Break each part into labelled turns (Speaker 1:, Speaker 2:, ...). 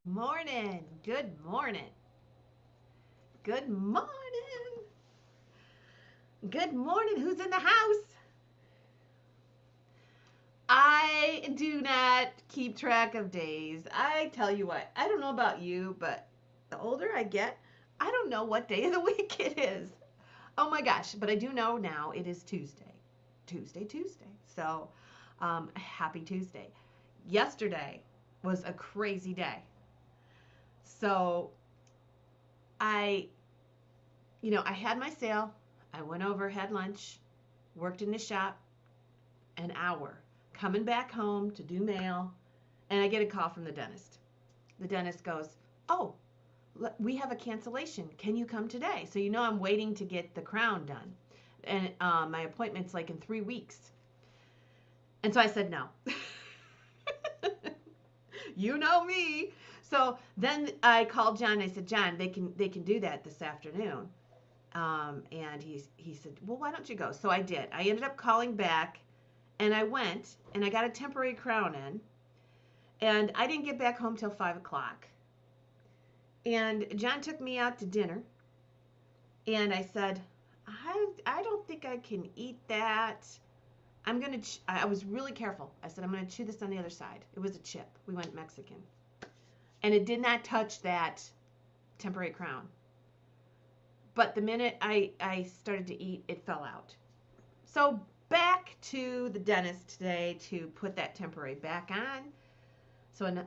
Speaker 1: Morning. Good morning. Good morning. Good morning. Who's in the house? I do not keep track of days. I tell you what, I don't know about you, but the older I get, I don't know what day of the week it is. Oh my gosh, but I do know now it is Tuesday. Tuesday. So, happy Tuesday. Yesterday was a crazy day. So, I I had my sale. I went over, had lunch, worked in the shop an hour, coming back home to do mail, and I get a call from the dentist. The dentist goes, "Oh, we have a cancellation. Can you come today?" So I'm waiting to get the crown done, and my appointment's like in 3 weeks. And so I said no. You know me. So then I called John. And I said, "John, they can do that this afternoon." And he said, "Well, why don't you go?" So I did. I ended up calling back, and I went, and I got a temporary crown in, and I didn't get back home till 5 o'clock. And John took me out to dinner, and I said, I don't think I can eat that. I was really careful. I said, I'm gonna chew this on the other side. It was a chip. We went Mexican, and it did not touch that temporary crown. But the minute I started to eat, it fell out. So back to the dentist today to put that temporary back on.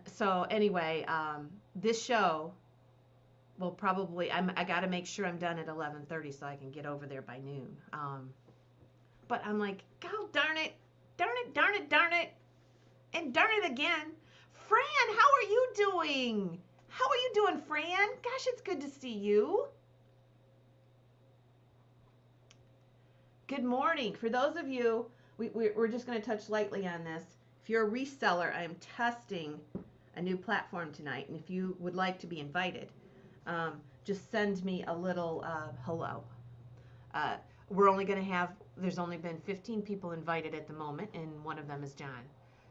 Speaker 1: So anyway, this show will probably I got to make sure I'm done at 11:30 so I can get over there by noon. But I'm like, God darn it, darn it, darn it, darn it, and darn it again. Fran, how are you doing? How are you doing, Fran? Gosh, it's good to see you. Good morning. For those of you, we're just going to touch lightly on this. If you're a reseller, I am testing a new platform tonight, and if you would like to be invited, just send me a little hello. Uh, we're only going to have, there's only been 15 people invited at the moment, and one of them is John.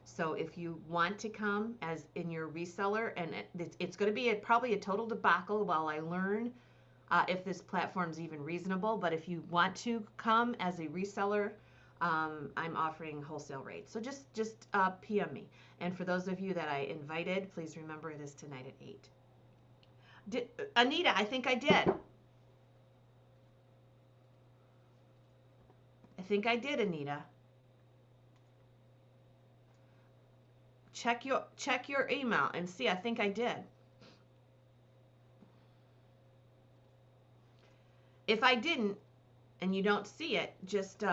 Speaker 1: So if you want to come as in your reseller, and it's going to be probably a total debacle while I learn if this platform's even reasonable. But if you want to come as a reseller, I'm offering wholesale rates. So just PM me. And for those of you that I invited, please remember it is tonight at 8. Anita, I think I did. I think I did, Anita. Check your email and see. I think I did. If I didn't, and you don't see it, just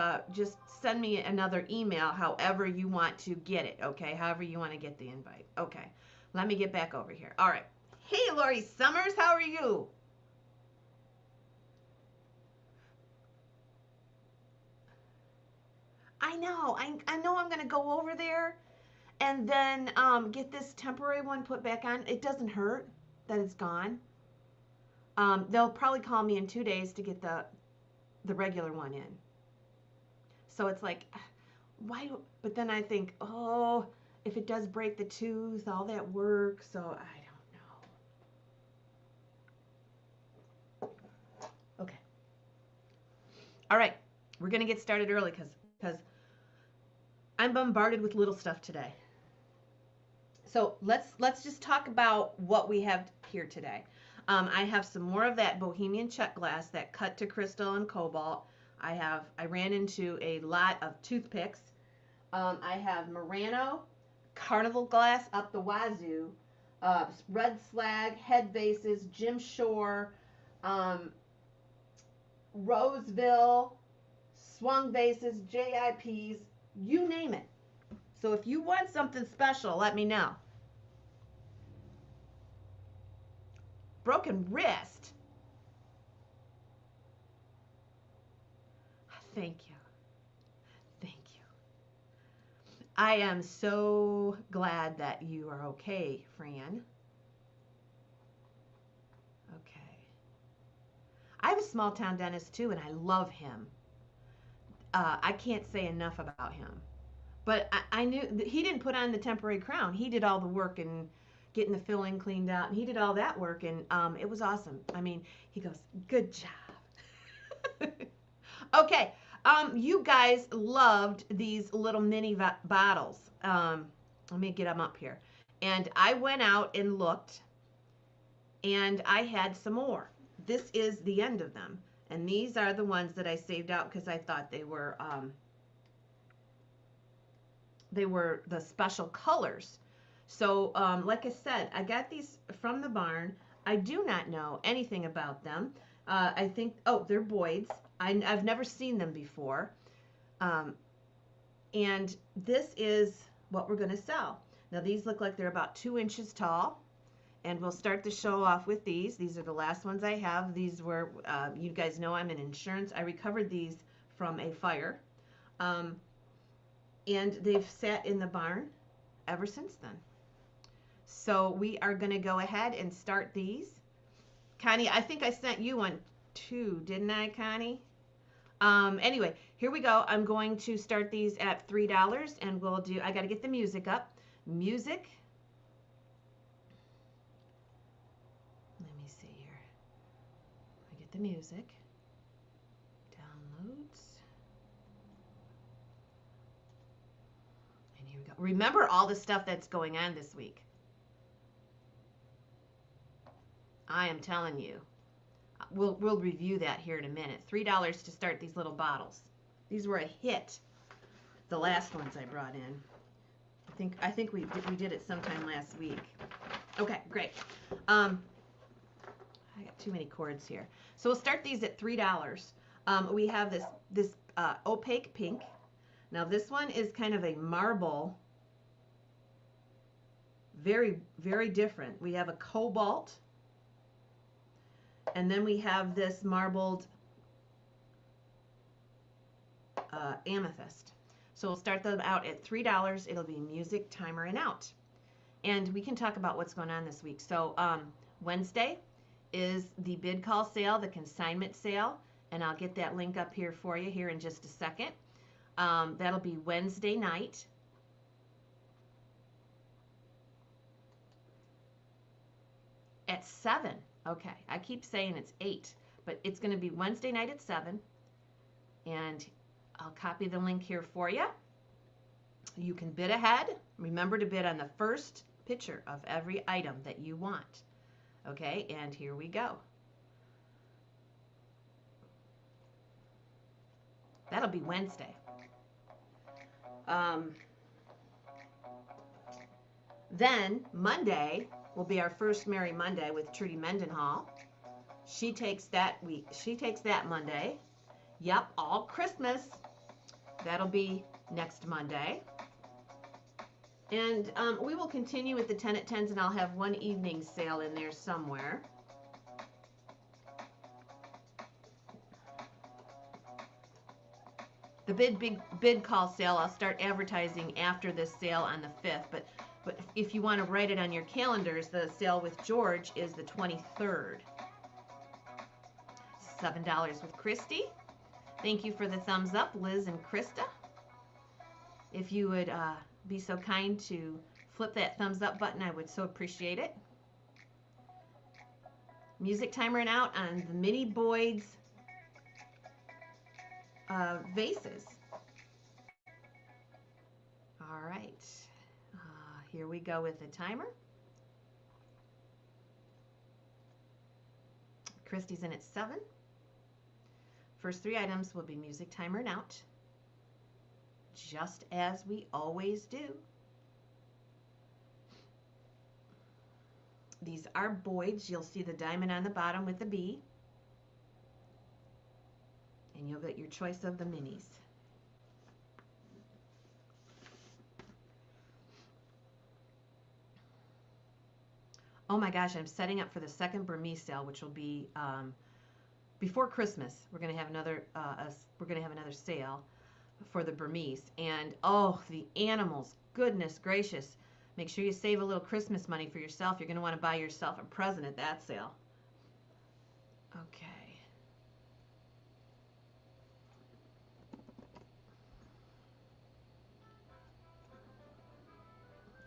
Speaker 1: send me another email. However you want to get it. Okay. However you want to get the invite. Okay. Let me get back over here. All right. Hey, Lori Summers, how are you? I know. I know. I'm gonna go over there and then get this temporary one put back on. It doesn't hurt that it's gone. They'll probably call me in 2 days to get the regular one in. So it's like, why? But then I think, oh, if it does break the tooth, all that work. So I don't know. Okay. All right. We're gonna get started early because I'm bombarded with little stuff today. So let's just talk about what we have here today. I have some more of that Bohemian Czech glass that cut to crystal and cobalt. I ran into a lot of toothpicks. I have Murano, Carnival glass up the wazoo, red slag, head vases, Jim Shore, um, Roseville, swung vases, JIPs, you name it. So if you want something special, let me know. Broken wrist. Thank you. Thank you. I am so glad that you are okay, Fran. Okay. I have a small town dentist too, and I love him. I can't say enough about him. But I knew that he didn't put on the temporary crown. He did all the work and getting the filling cleaned out, and he did all that work, and it was awesome. I mean, he goes, good job. Okay, you guys loved these little mini bottles. Let me get them up here. And I went out and looked, and I had some more. This is the end of them. And these are the ones that I saved out because I thought they were the special colors. So, like I said, I got these from the barn. I do not know anything about them. I think, oh, they're Boyd's. I've never seen them before. And this is what we're going to sell. Now, these look like they're about 2 inches tall. And we'll start the show off with these. These are the last ones I have. These were, you guys know I'm in insurance. I recovered these from a fire. And they've sat in the barn ever since then. So we are going to go ahead and start these. Connie, I think I sent you one too, didn't I, Connie? Anyway, here we go. I'm going to start these at $3, and we'll do, I got to get the music up. Music. Let me see here. I get the music. Downloads. And here we go. Remember all the stuff that's going on this week. I am telling you. We'll review that here in a minute. $3 to start these little bottles. These were a hit. The last ones I brought in. I think we did it sometime last week. Okay, great. I got too many cords here. So we'll start these at $3. We have this opaque pink. Now this one is kind of a marble. Very, very different. We have a cobalt. And then we have this marbled amethyst. So we'll start them out at $3. It'll be music, timer, and out. And we can talk about what's going on this week. So Wednesday is the bid call sale, the consignment sale. And I'll get that link up here for you here in just a second. That'll be Wednesday night. At 7. Okay, I keep saying it's 8, but it's going to be Wednesday night at 7, and I'll copy the link here for you. You can bid ahead. Remember to bid on the first picture of every item that you want. Okay, and here we go. That'll be Wednesday. Then Monday will be our first Merry Monday with Trudy Mendenhall. She takes that week. She takes that Monday. Yep, all Christmas. That'll be next Monday. And we will continue with the 10 at 10s, and I'll have one evening sale in there somewhere. The bid call sale, I'll start advertising after this sale on the 5th, but if you want to write it on your calendars, the sale with George is the 23rd. $7 with Christy. Thank you for the thumbs up, Liz and Krista. If you would be so kind to flip that thumbs up button, I would so appreciate it. Music timer and out on the mini Boyd's vases. All right. Here we go with the timer. Christy's in at 7. First 3 items will be music, timer, and out. Just as we always do. These are Boyd's. You'll see the diamond on the bottom with the B. And you'll get your choice of the minis. Oh my gosh, I'm setting up for the second Burmese sale, which will be before Christmas. We're going to have another sale for the Burmese, and oh, the animals, goodness gracious. Make sure you save a little Christmas money for yourself. You're going to want to buy yourself a present at that sale. Okay.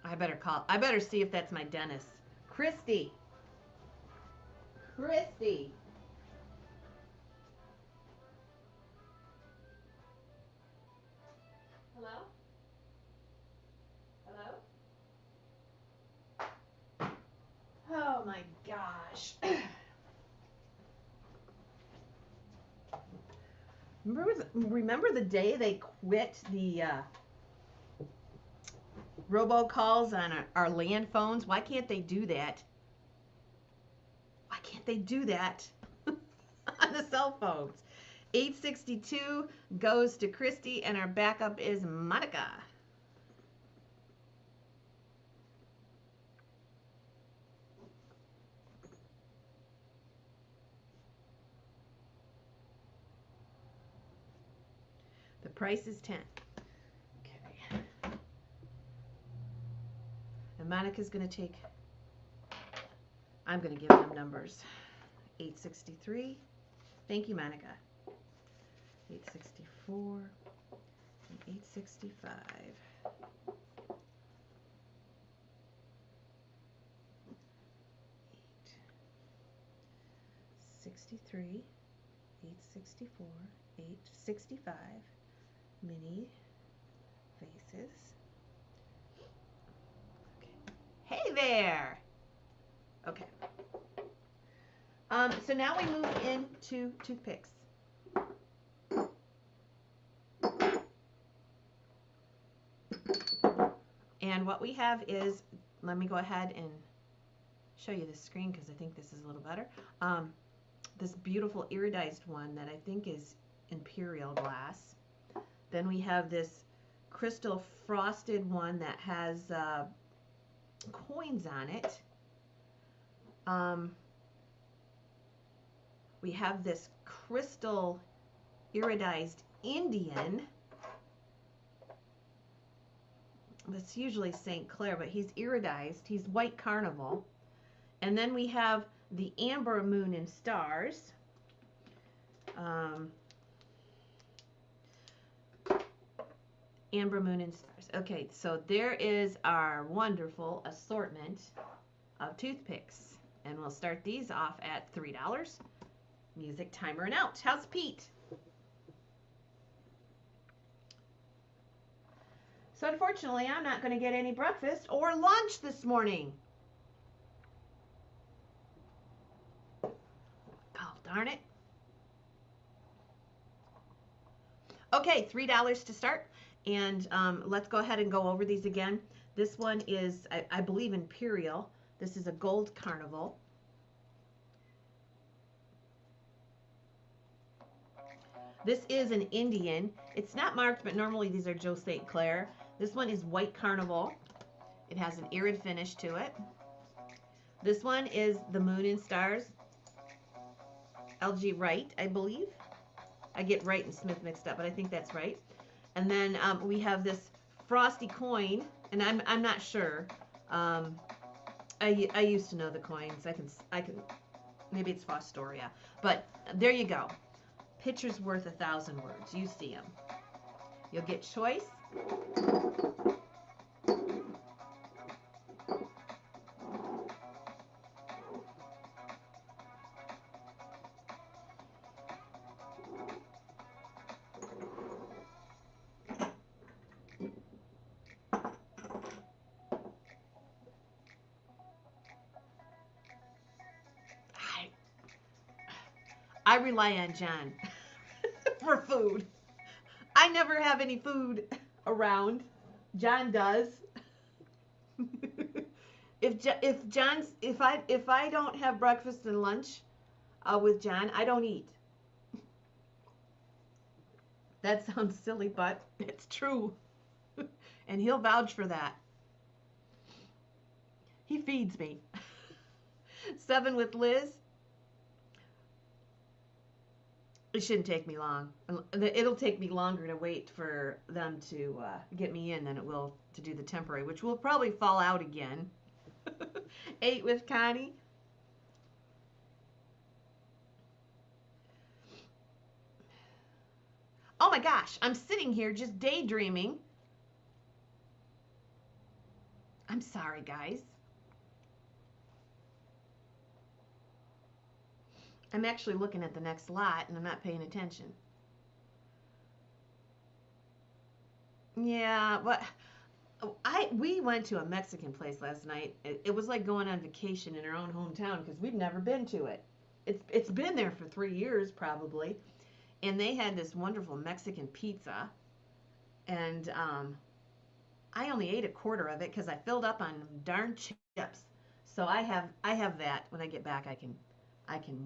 Speaker 1: I better see if that's my dentist. Christy. Christy. Hello? Hello? Oh my gosh. Remember the day they quit the robocalls on our land phones? Why can't they do that? Why can't they do that on the cell phones? 862 goes to Christy, and our backup is Monica. The price is 10. Okay. And Monica's going to take, I'm going to give them numbers. 863. Thank you, Monica. 864 and 865. 863, 864, 865. Mini faces. Okay. Hey there. Okay. So now we move into toothpicks. And what we have is, let me go ahead and show you the screen because I think this is a little better. This beautiful iridized one that I think is imperial glass. Then we have this crystal frosted one that has coins on it. We have this crystal iridized Indian. That's usually St. Clair, but he's iridized. He's white carnival. And then we have the amber moon and stars. Amber moon and stars. Okay, so there is our wonderful assortment of toothpicks. And we'll start these off at $3. Music timer and out. How's Pete? So unfortunately, I'm not going to get any breakfast or lunch this morning. Oh, darn it. Okay, $3 to start. And let's go ahead and go over these again. This one is, I believe, imperial. This is a gold carnival. This is an Indian. It's not marked, but normally these are Joe St. Clair. This one is white carnival. It has an irid finish to it. This one is the moon and stars. LG Wright, I believe. I get Wright and Smith mixed up, but I think that's right. And then we have this frosty coin, and I'm not sure. I used to know the coins. I can maybe it's Fostoria, but there you go. Picture's worth 1,000 words. You see them. You'll get choice. I rely on John for food. I never have any food around. John does. If I don't have breakfast and lunch with John, I don't eat. That sounds silly, but it's true. And he'll vouch for that. He feeds me. 7 with Liz. It shouldn't take me long. It'll take me longer to wait for them to get me in than it will to do the temporary, which will probably fall out again. 8 with Connie. Oh my gosh, I'm sitting here just daydreaming. I'm sorry, guys. I'm actually looking at the next lot and I'm not paying attention. Yeah, but we went to a Mexican place last night. It was like going on vacation in our own hometown because we'd never been to it. It's been there for 3 years probably, and they had this wonderful Mexican pizza, and I only ate a quarter of it because I filled up on darn chips. So I have that. When I get back, I can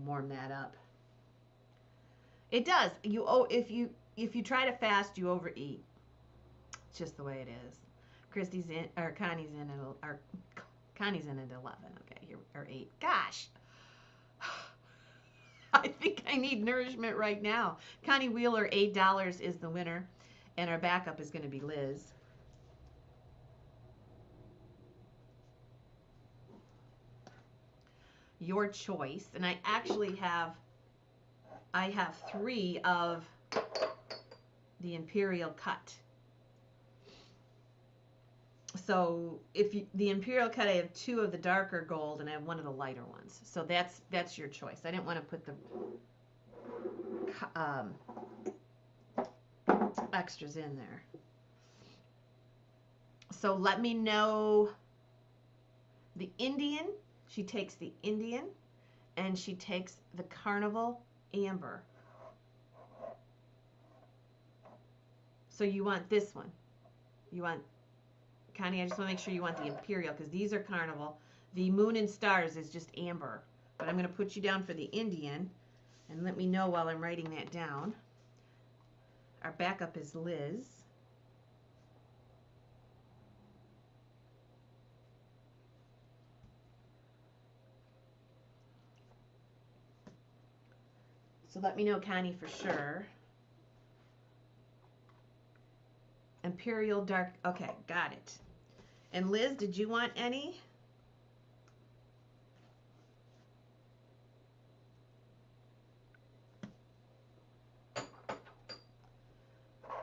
Speaker 1: warm that up. It does. If you try to fast, you overeat. It's just the way it is. Christy's in, or Connie's in at, or Connie's in at 11. Okay, here or 8. Gosh, I think I need nourishment right now. Connie Wheeler, $8 is the winner, and our backup is going to be Liz. Your choice, and I actually have 3 of the Imperial cut. So the Imperial cut, I have 2 of the darker gold, and I have 1 of the lighter ones. So that's your choice. I didn't want to put the extras in there. So let me know the Indian. She takes the Indian, and she takes the Carnival Amber. So you want this one. You want, Connie, I just want to make sure you want the Imperial, because these are Carnival. The Moon and Stars is just Amber. But I'm going to put you down for the Indian, and let me know while I'm writing that down. Our backup is Liz. So let me know, Connie, for sure. Imperial Dark. Okay, got it. And Liz, did you want any?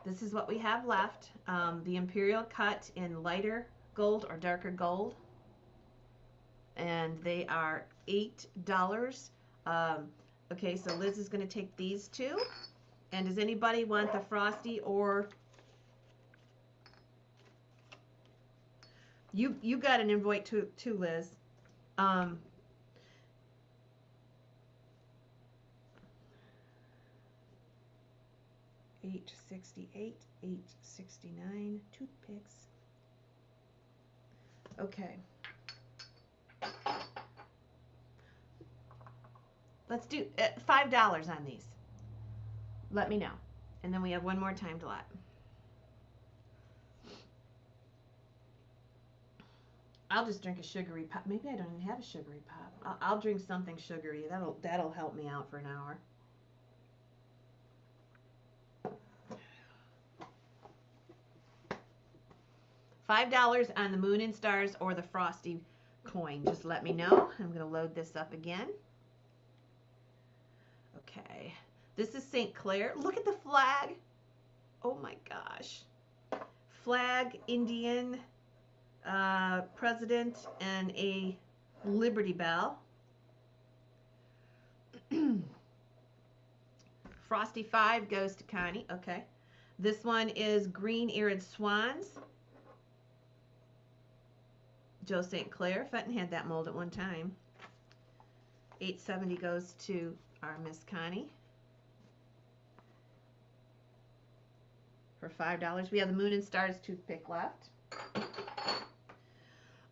Speaker 1: This is what we have left. The Imperial cut in lighter gold or darker gold. And they are $8. Okay, so Liz is going to take these 2. And does anybody want the Frosty or... You got an invite too, Liz. 868, 869 toothpicks. Okay. Let's do $5 on these. Let me know. And then we have one more time to lot. I'll just drink a sugary pop. Maybe I don't even have a sugary pop. I'll drink something sugary. That'll help me out for an hour. $5 on the Moon and Stars or the Frosty coin. Just let me know. I'm going to load this up again. Okay. This is St. Clair. Look at the flag. Oh my gosh. Flag, Indian, president, and a Liberty Bell. Frosty 5 goes to Connie. Okay. This one is green-eared swans. Joe St. Clair. Fenton had that mold at one time. 870 goes to our Miss Connie. For $5. We have the Moon and Stars toothpick left.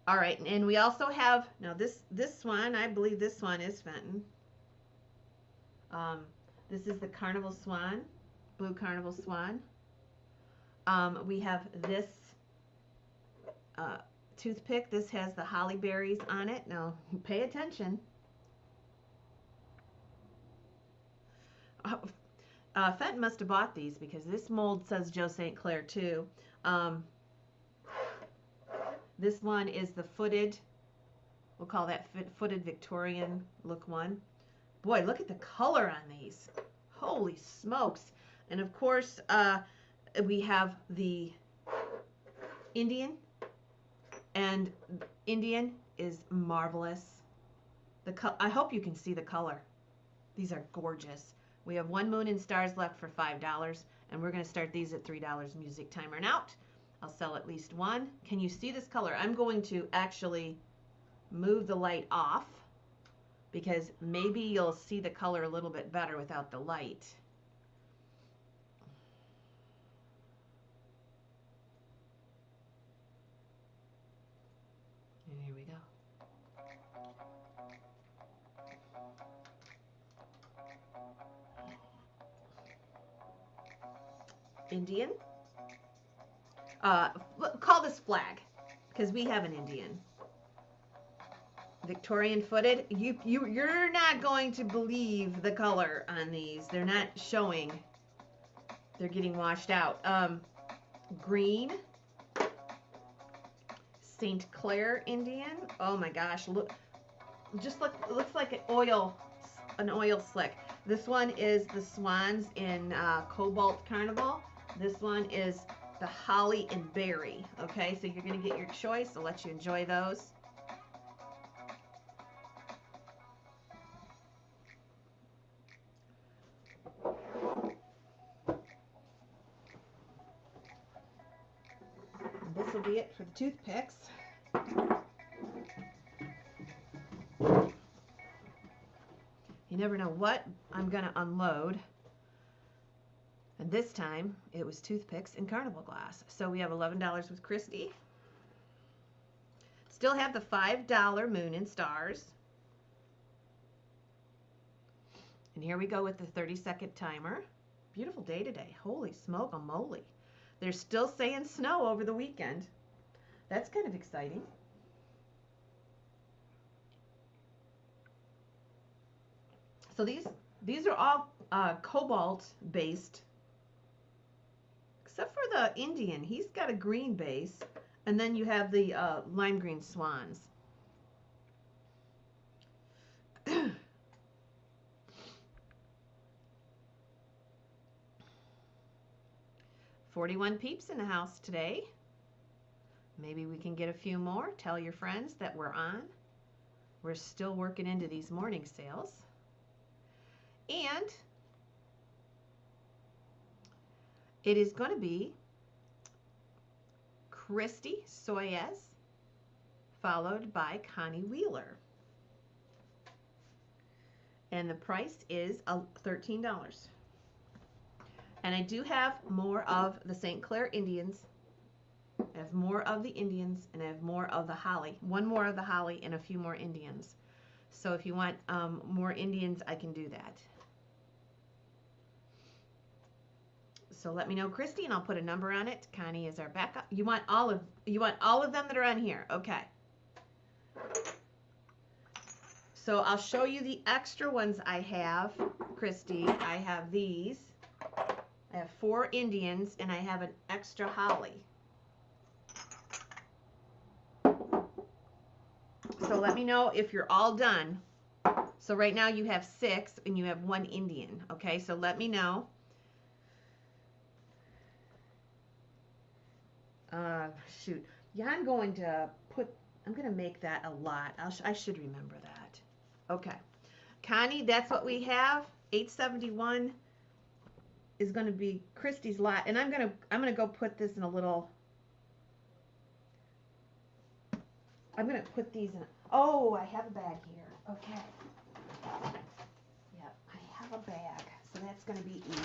Speaker 1: All right, and we also have, now this one, I believe this one is Fenton. This is the Carnival Swan, Blue Carnival Swan. We have this toothpick. This has the holly berries on it. Now, pay attention. Fenton must have bought these because this mold says Joe St. Clair too. This one is the footed, we'll call that footed Victorian look one. Boy, look at the color on these. Holy smokes. And of course, we have the Indian, and Indian is marvelous. I hope you can see the color. These are gorgeous. We have one moon and stars left for $5, and we're going to start these at $3. Music timer and out. I'll sell at least one. Can you see this color? I'm going to actually move the light off because maybe you'll see the color a little bit better without the light. And here we go. Indian. Call this flag because we have an Indian. Victorian footed. You're not going to believe the color on these. They're not showing. They're getting washed out. Green. St. Clair Indian. Oh my gosh, look. Looks like an oil slick. This one is the swans in Cobalt Carnival. This one is the holly and berry. Okay, so you're gonna get your choice. I'll let you enjoy those. And this will be it for the toothpicks. You never know what I'm gonna unload. And this time it was toothpicks and carnival glass. So we have $11 with Christy. Still have the $5 moon and stars. And here we go with the 30-second timer. Beautiful day today. Holy smoke a moly. They're still saying snow over the weekend. That's kind of exciting. So these are all cobalt based, except for the Indian. He's got a green base, and then you have the lime green swans. 41 peeps in the house today. Maybe we can get a few more. Tell your friends that we're on. We're still working into these morning sales. And it is going to be Christy Soyez, followed by Connie Wheeler. And the price is $13. And I do have more of the St. Clair Indians. I have more of the Indians, and I have more of the holly. One more of the holly and a few more Indians. So if you want more Indians, I can do that. So let me know, Christy, and I'll put a number on it. Connie is our backup. You want all of them that are on here. Okay. So I'll show you the extra ones I have, Christy. I have these. I have 4 Indians, and I have an extra holly. So let me know if you're all done. So right now you have 6, and you have 1 Indian. Okay, so let me know. Shoot. Yeah, I'm going to make that a lot. I should remember that. Okay. Connie, that's what we have. 871 is going to be Christy's lot, and I'm going to go put this in a little. I'm going to put these in. Oh, I have a bag here. Okay. Yep, I have a bag, so that's going to be easy.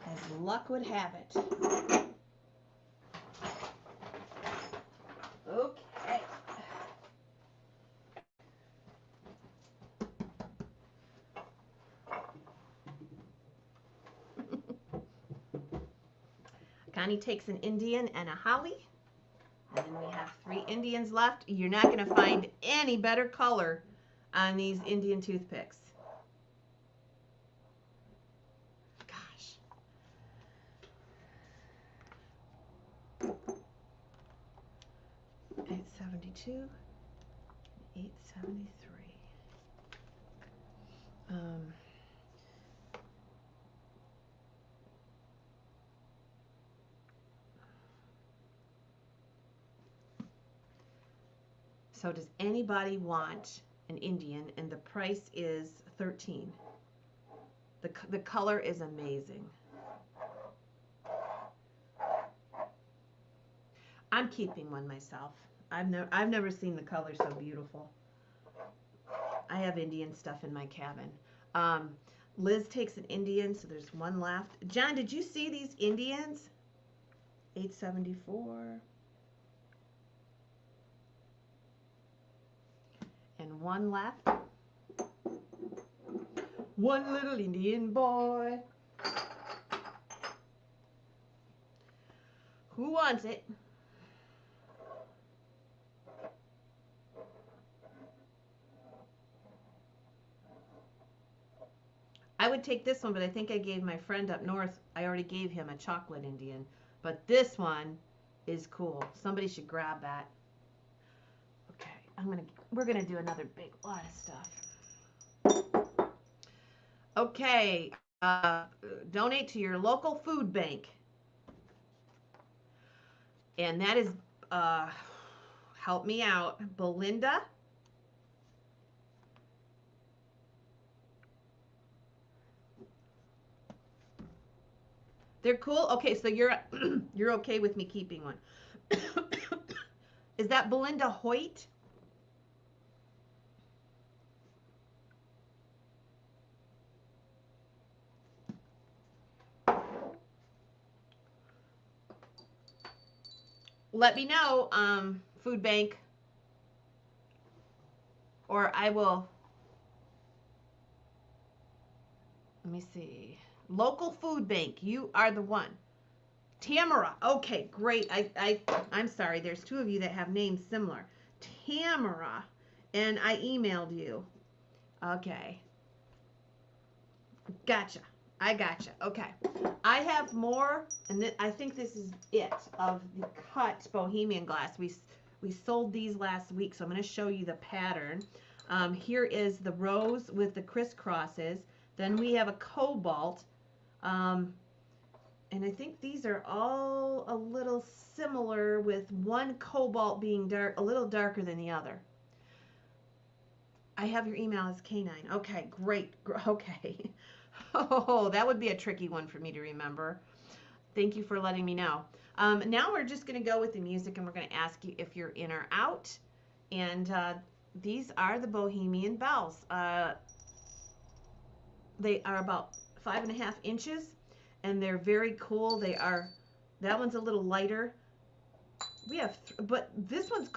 Speaker 1: As luck would have it. Okay. Connie takes an Indian and a holly. And then we have 3 Indians left. You're not going to find any better color on these Indian toothpicks. Gosh. $872, $873. So does anybody want an Indian? And the price is $13. The color is amazing. I'm keeping one myself. I've never seen the color so beautiful. I have Indian stuff in my cabin. Liz takes an Indian, so there's one left. John, did you see these Indians? $8.74. And one left. One little Indian boy. Who wants it? I would take this one, but I think I gave my friend up north, I already gave him a chocolate Indian. But this one is cool. Somebody should grab that. Okay, we're gonna do another big lot of stuff. Okay, donate to your local food bank. And that is, help me out, Belinda. They're cool? Okay, so you're you're okay with me keeping one. Is that Belinda Hoyt? Let me know, food bank, or I will, let me see. Local food bank, you are the one. Tamara, okay, great. I'm sorry, there's two of you that have names similar. Tamara, and I emailed you. Okay. Gotcha. I gotcha. Okay. I have more, and I think this is it, of the cut Bohemian glass. We sold these last week, so I'm going to show you the pattern. Here is the rose with the crisscrosses. Then we have a cobalt. And I think these are all a little similar, with one cobalt being dark, a little darker than the other. I have your email as K9. Okay, great. Okay. Oh, that would be a tricky one for me to remember. Thank you for letting me know. Now we're just going to go with the music, and we're going to ask you if you're in or out. And these are the Bohemian bells. They are about 5.5 inches, and they're very cool. That one's a little lighter. We have, but this one's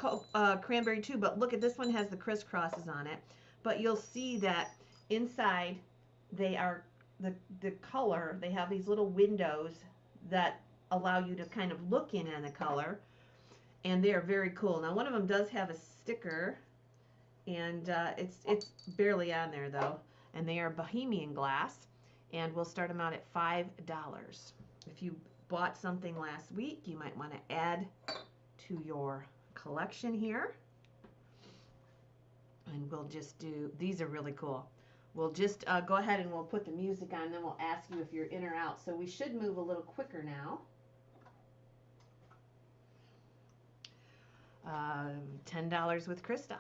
Speaker 1: cranberry too, but look at this one, has the crisscrosses on it. But you'll see that inside they are the color, they have these little windows that allow you to kind of look in on the color, and they are very cool. Now one of them does have a sticker, and it's barely on there though, and they are Bohemian glass, and we'll start them out at $5. If you bought something last week, you might want to add to your collection here. And we'll just do, these are really cool. We'll just go ahead and we'll put the music on, and then we'll ask you if you're in or out. So we should move a little quicker now. $10 with Krista.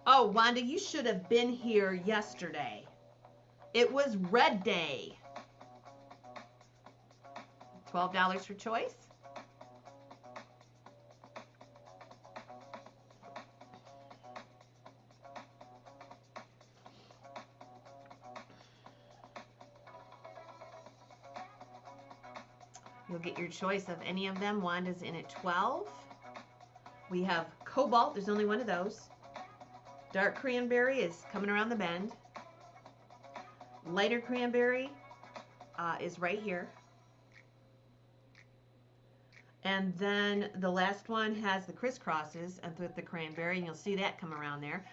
Speaker 1: Oh, Wanda, you should have been here yesterday. It was Red Day. $12 for choice. You'll get your choice of any of them. Wanda's in at 12. We have Cobalt. There's only one of those. Dark Cranberry is coming around the bend. Lighter Cranberry is right here. And then the last one has the crisscrosses and with the cranberry, and you'll see that come around there.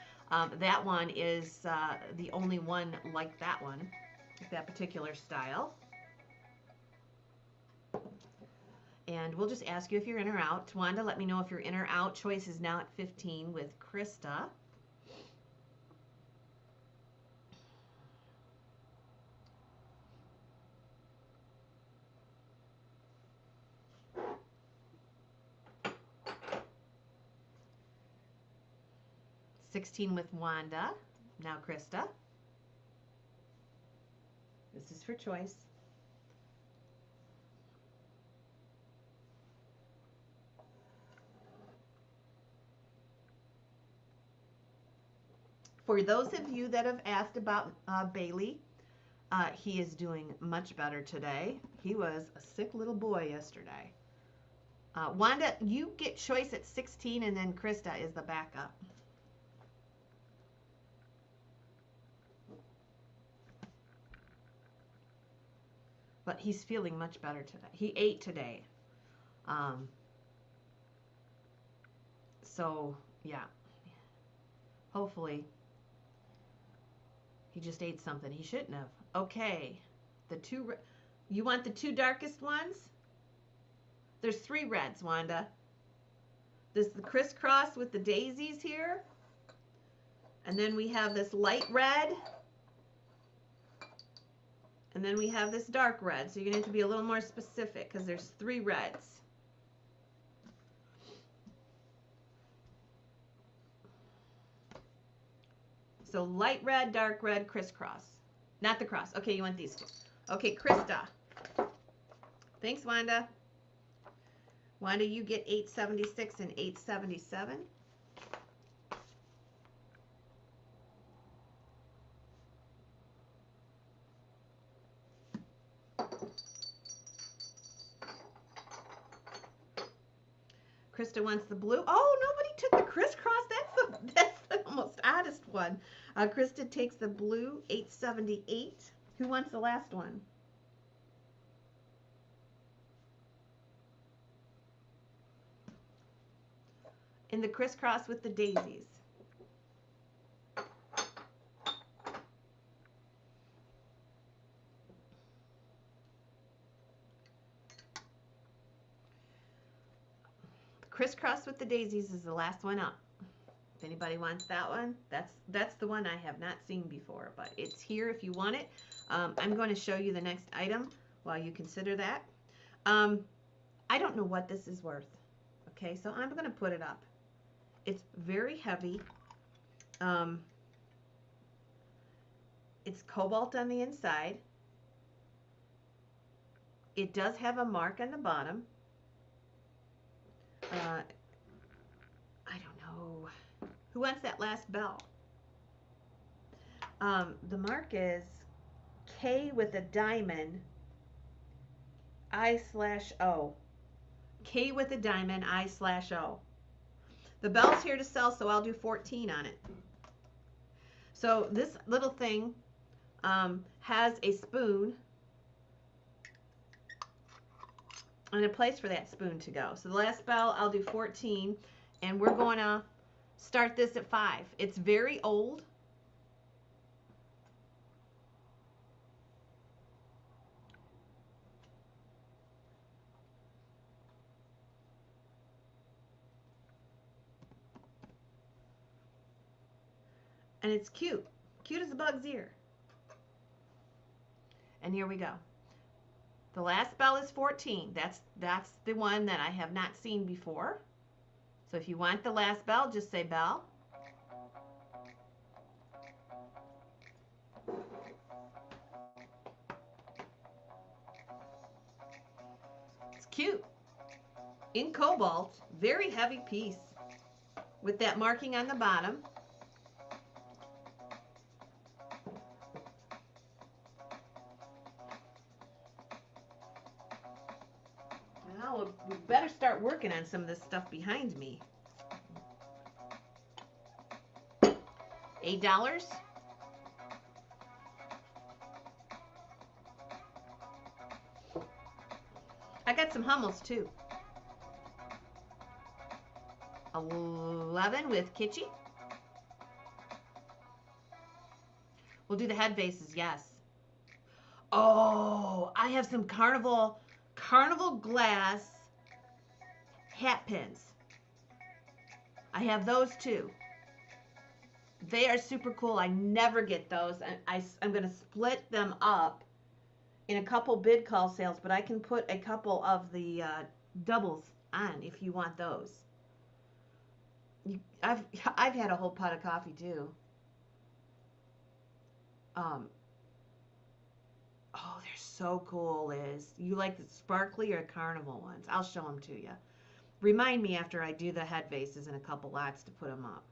Speaker 1: That one is the only one like that one, that particular style. And we'll just ask you if you're in or out. Wanda, let me know if you're in or out. Choice is now at 15 with Krista. $16 with Wanda. Now Krista. This is for choice. For those of you that have asked about Bailey, he is doing much better today. He was a sick little boy yesterday. Wanda, you get choice at 16, and then Krista is the backup. But he's feeling much better today. He ate today. So, yeah. Hopefully, he just ate something he shouldn't have. Okay. You want the two darkest ones? There's 3 reds, Wanda. This is the crisscross with the daisies here. And then we have this light red. And then we have this dark red. So you're going to have to be a little more specific because there's 3 reds. So light red, dark red, crisscross. Not the cross. Okay, you want these 2. Okay, Krista. Thanks, Wanda. Wanda, you get 876 and 877. Krista wants the blue. Oh, nobody took the crisscross. That's the most oddest one. Krista takes the blue, 878. Who wants the last one? In the crisscross with the daisies. Crisscross with the daisies is the last one up. If anybody wants that one, that's the one I have not seen before, but it's here if you want it. I'm going to show you the next item while you consider that. I don't know what this is worth. Okay, so I'm going to put it up. It's very heavy. It's cobalt on the inside. It does have a mark on the bottom. I don't know. Who wants that last bell? The mark is K with a diamond, I/O. K with a diamond, I/O. The bell's here to sell, so I'll do 14 on it. So this little thing has a spoon and a place for that spoon to go. So the last bell, I'll do 14, and we're going to start this at 5. It's very old. And it's cute. Cute as a bug's ear. And here we go. The last bell is 14. That's the one that I have not seen before. So if you want the last bell, just say bell. It's cute. In cobalt, very heavy piece with that marking on the bottom. Now we better start working on some of this stuff behind me. $8. I got some Hummels too. 11 with Kitschy. We'll do the head vases, yes. Oh, I have some Carnival glass hat pins. I have those too. They are super cool. I never get those. I'm going to split them up in a couple bid call sales, but I can put a couple of the doubles on if you want those. I've had a whole pot of coffee too. Oh, they're so cool, Liz. You like the sparkly or carnival ones? I'll show them to you. Remind me after I do the head vases in a couple lots to put them up.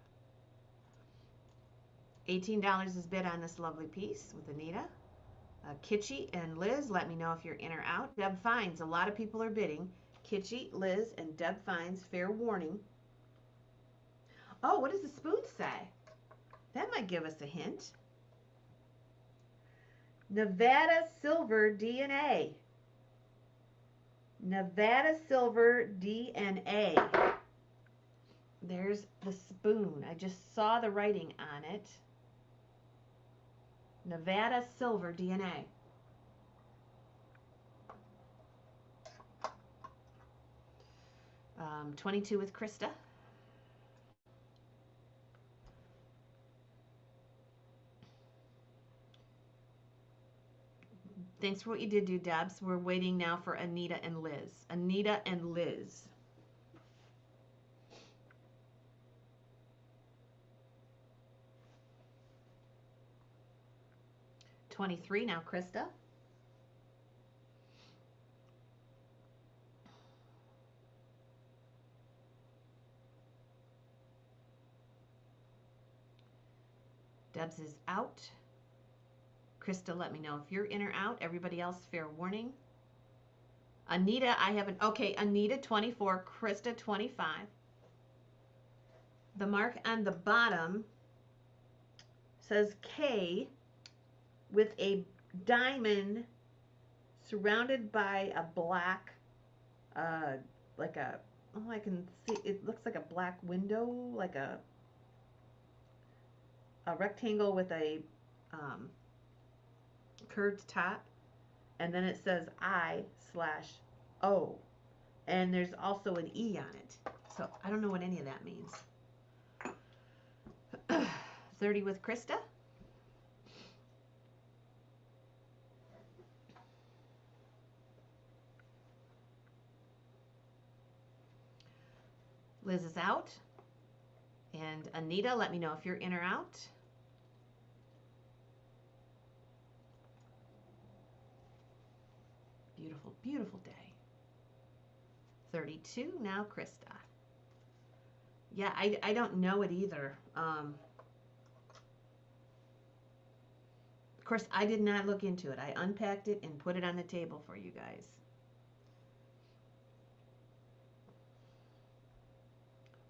Speaker 1: $18 is bid on this lovely piece with Anita. Kitschy and Liz, let me know if you're in or out. Deb Fines, a lot of people are bidding. Kitschy, Liz, and Deb Fines, fair warning. Oh, what does the spoon say? That might give us a hint. Nevada Silver DNA. Nevada Silver DNA. There's the spoon. I just saw the writing on it. Nevada Silver DNA. Um, 22 with Krista. Thanks for what you did do, Debs. We're waiting now for Anita and Liz. Anita and Liz. $23 now, Krista. Debs is out. Krista, let me know if you're in or out. Everybody else, fair warning. Anita, I haven't. Okay, Anita 24, Krista 25. The mark on the bottom says K with a diamond surrounded by a black, like a, oh, I can see, it looks like a black window, like a rectangle with a curved top, and then it says I/O, and there's also an E on it. So I don't know what any of that means. 30 with Krista. Liz is out. And Anita, let me know if you're in or out. Beautiful, beautiful day. 32 now, Krista. Yeah, I don't know it either. Of course, I did not look into it. I unpacked it and put it on the table for you guys.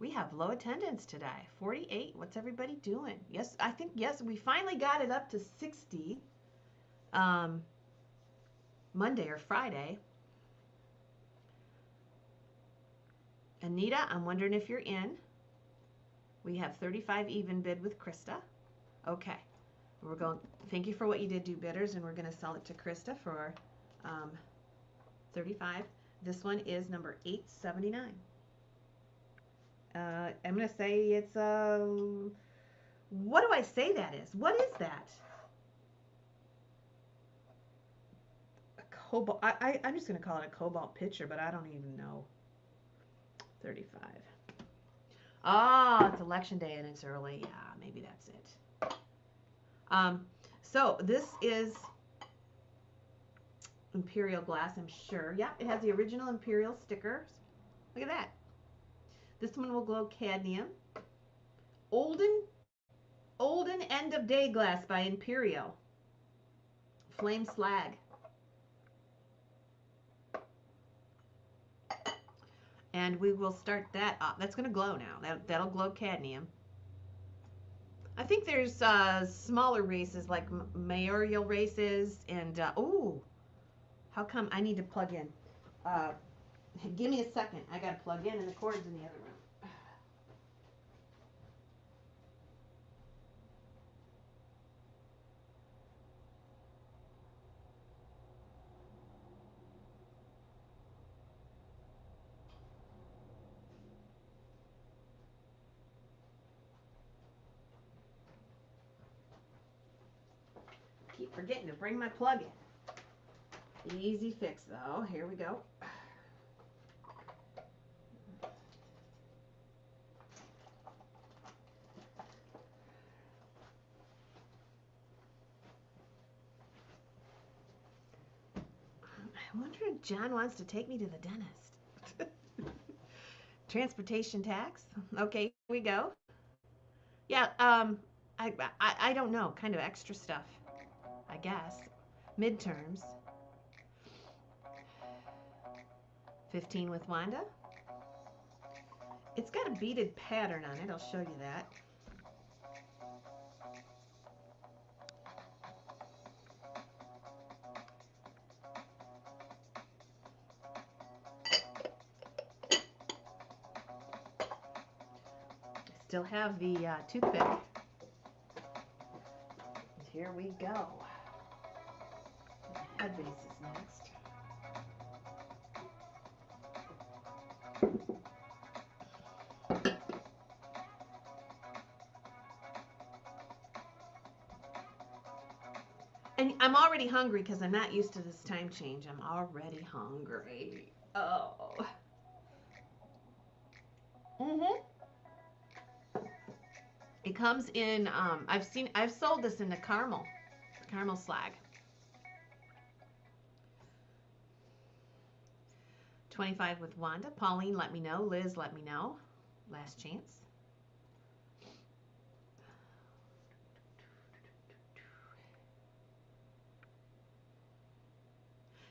Speaker 1: We have low attendance today, 48. What's everybody doing? Yes, I think, yes, we finally got it up to 60 Monday or Friday. Anita, I'm wondering if you're in. We have 35 even bid with Krista. Okay. We're going, thank you for what you did do, bidders, and we're going to sell it to Krista for 35. This one is number 879. I'm going to say it's what do I say that is? What is that? A cobalt. I'm just going to call it a cobalt pitcher, but I don't even know. 35. Oh, it's election day and it's early. Yeah, maybe that's it. So this is Imperial glass, I'm sure. Yeah, it has the original Imperial stickers. Look at that. This one will glow cadmium. Olden End of Day glass by Imperial. Flame slag. And we will start that up. That's going to glow now. That'll glow cadmium. I think there's smaller races like mayoral races and oh, how come I need to plug in? Give me a second. I got to plug in and the cord's in the other room. keep forgetting to bring my plug in. Easy fix though. Here we go. I wonder if John wants to take me to the dentist. Transportation tax. Okay, here we go. Yeah, I don't know. Kind of extra stuff, I guess. Midterms. 15 with Wanda. It's got a beaded pattern on it. I'll show you that. Still have the toothpick. And here we go. Head base is next. And I'm already hungry because I'm not used to this time change. I'm already hungry. Oh. It comes in, I've sold this in the caramel slag. 25 with Wanda. Pauline, let me know. Liz, let me know. Last chance.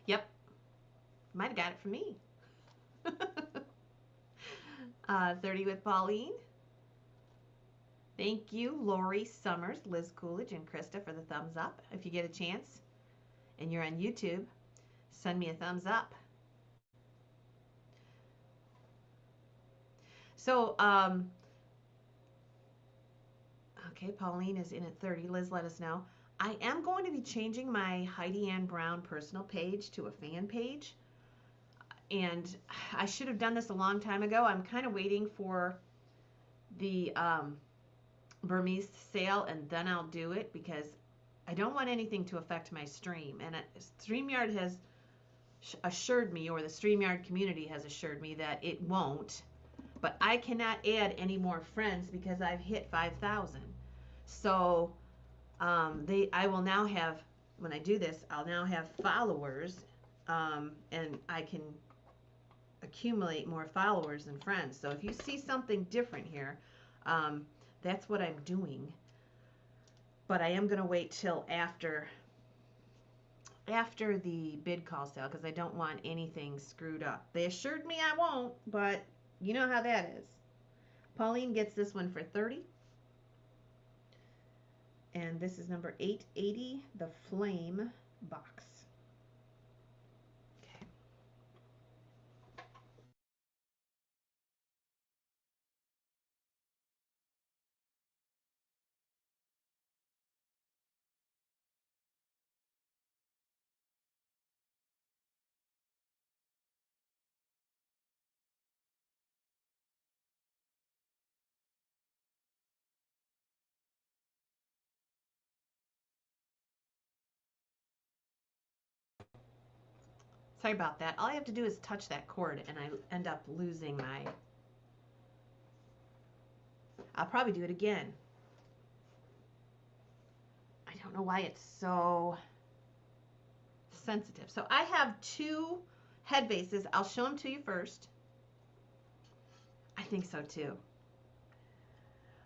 Speaker 1: Yep. Might have got it from me. 30 with Pauline. Thank you, Lori Summers, Liz Coolidge, and Krista for the thumbs up. If you get a chance and you're on YouTube, send me a thumbs up. So, okay, Pauline is in at 30. Liz, let us know. I am going to be changing my Heidi Ann Brown personal page to a fan page. And I should have done this a long time ago. I'm kind of waiting for the Burmese sale, and then I'll do it because I don't want anything to affect my stream. And StreamYard has assured me, or the StreamYard community has assured me, that it won't. But I cannot add any more friends because I've hit 5,000. So I will now have, when I do this, I'll now have followers, and I can accumulate more followers and friends. So if you see something different here, that's what I'm doing. But I am going to wait till after the bid call sale because I don't want anything screwed up. They assured me I won't, but you know how that is. Pauline gets this one for 30. And this is number 880, the Flame box. Okay. Sorry about that. All I have to do is touch that cord and I end up losing my... I'll probably do it again. I don't know why it's so sensitive. So I have two head bases. I'll show them to you first. I think so too.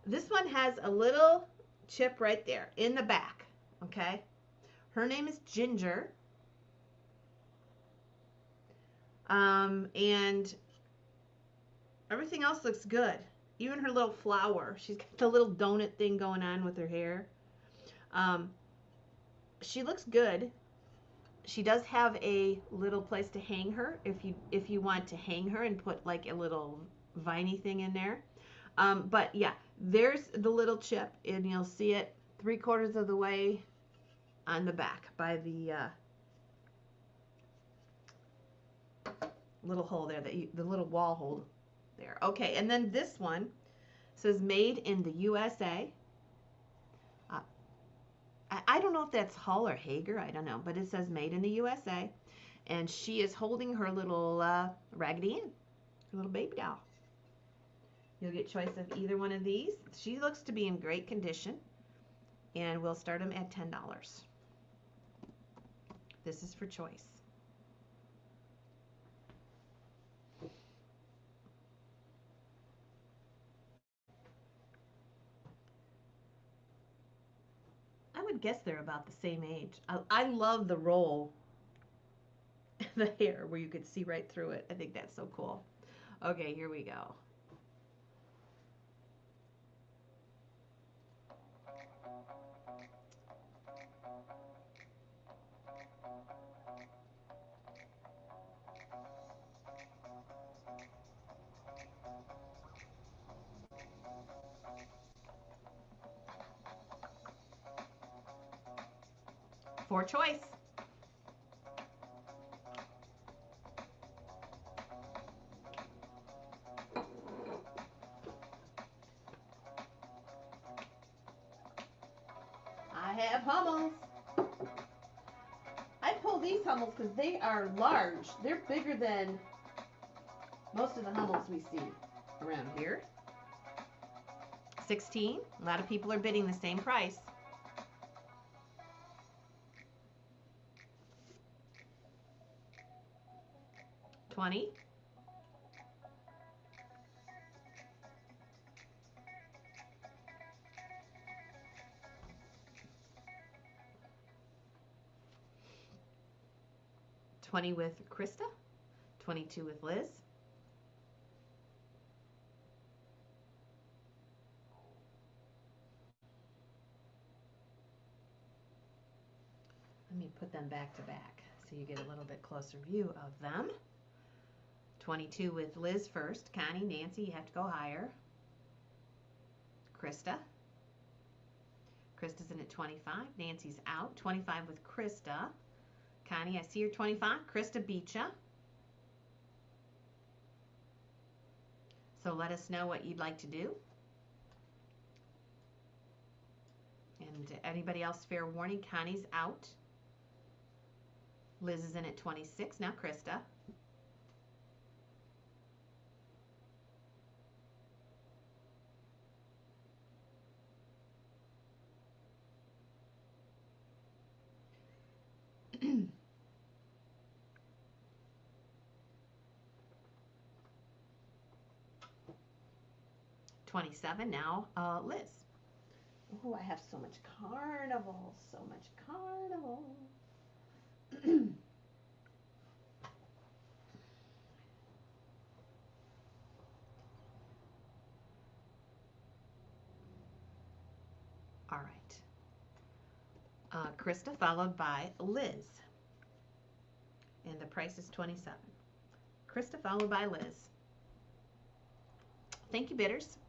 Speaker 1: This one has a little chip right there in the back, okay? Her name is Ginger. And everything else looks good. Even her little flower. She's got the little donut thing going on with her hair. She looks good. She does have a little place to hang her if you want to hang her and put like a little viney thing in there. But yeah, there's the little chip, and you'll see it 3/4 of the way on the back by the little hole there, the little wall hole there. Okay, and then this one says made in the USA. I don't know if that's Hull or Hager, I don't know, but it says made in the USA. And she is holding her little Raggedy Ann, her little baby doll. You'll get choice of either one of these. She looks to be in great condition, and we'll start them at $10. This is for choice. I would guess they're about the same age. I love the roll, the hair, where you could see right through it. I think that's so cool. Okay, here we go. For choice. I have Hummels. I pull these Hummels because they are large. They're bigger than most of the Hummels we see around here. 16. A lot of people are bidding the same price. 20. 20 with Krista. 22 with Liz. Let me put them back to back so you get a little bit closer view of them. 22 with Liz first. Connie, Nancy, you have to go higher. Krista. Krista's in at 25. Nancy's out. 25 with Krista. Connie, I see your 25. Krista beat ya. So let us know what you'd like to do. And anybody else, fair warning, Connie's out. Liz is in at 26. Now Krista. $27 now, Liz. Oh, I have so much carnival, so much carnival. All right. Krista followed by Liz. And the price is $27. Krista followed by Liz. Thank you, bidders.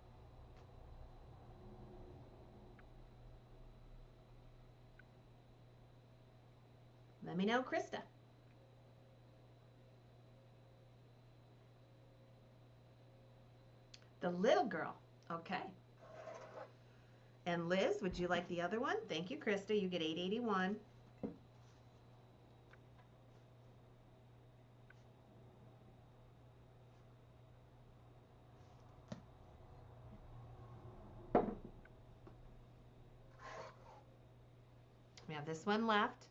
Speaker 1: Let me know, Krista. The little girl. Okay. And Liz, would you like the other one? Thank you, Krista. You get $8.81. We have this one left.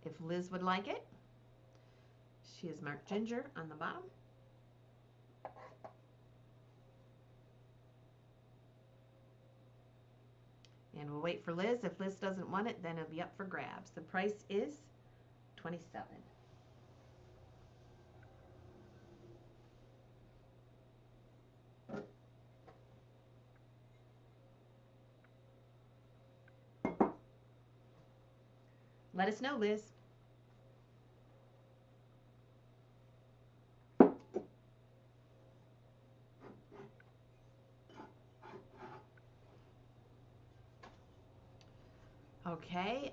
Speaker 1: If Liz would like it, she is marked ginger on the bottom. And we'll wait for Liz. If Liz doesn't want it, then it'll be up for grabs. The price is $27. Let us know, Liz. Okay.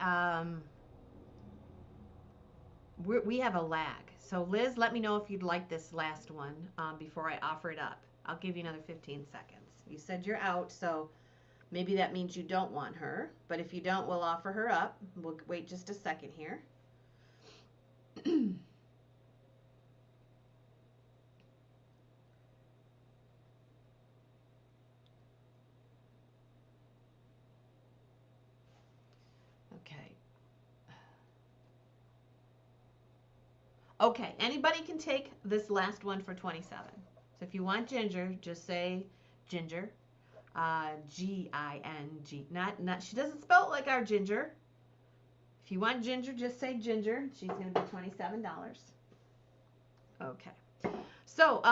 Speaker 1: We have a lag. So Liz, let me know if you'd like this last one before I offer it up. I'll give you another 15 seconds. You said you're out, so Maybe that means you don't want her, but if you don't, we'll offer her up. We'll wait just a second here. Okay. Okay, anybody can take this last one for 27. So if you want Ginger, just say Ginger. G-I-N-G. Not. She doesn't spell it like our Ginger. If you want Ginger, just say Ginger. She's going to be $27. Okay. So,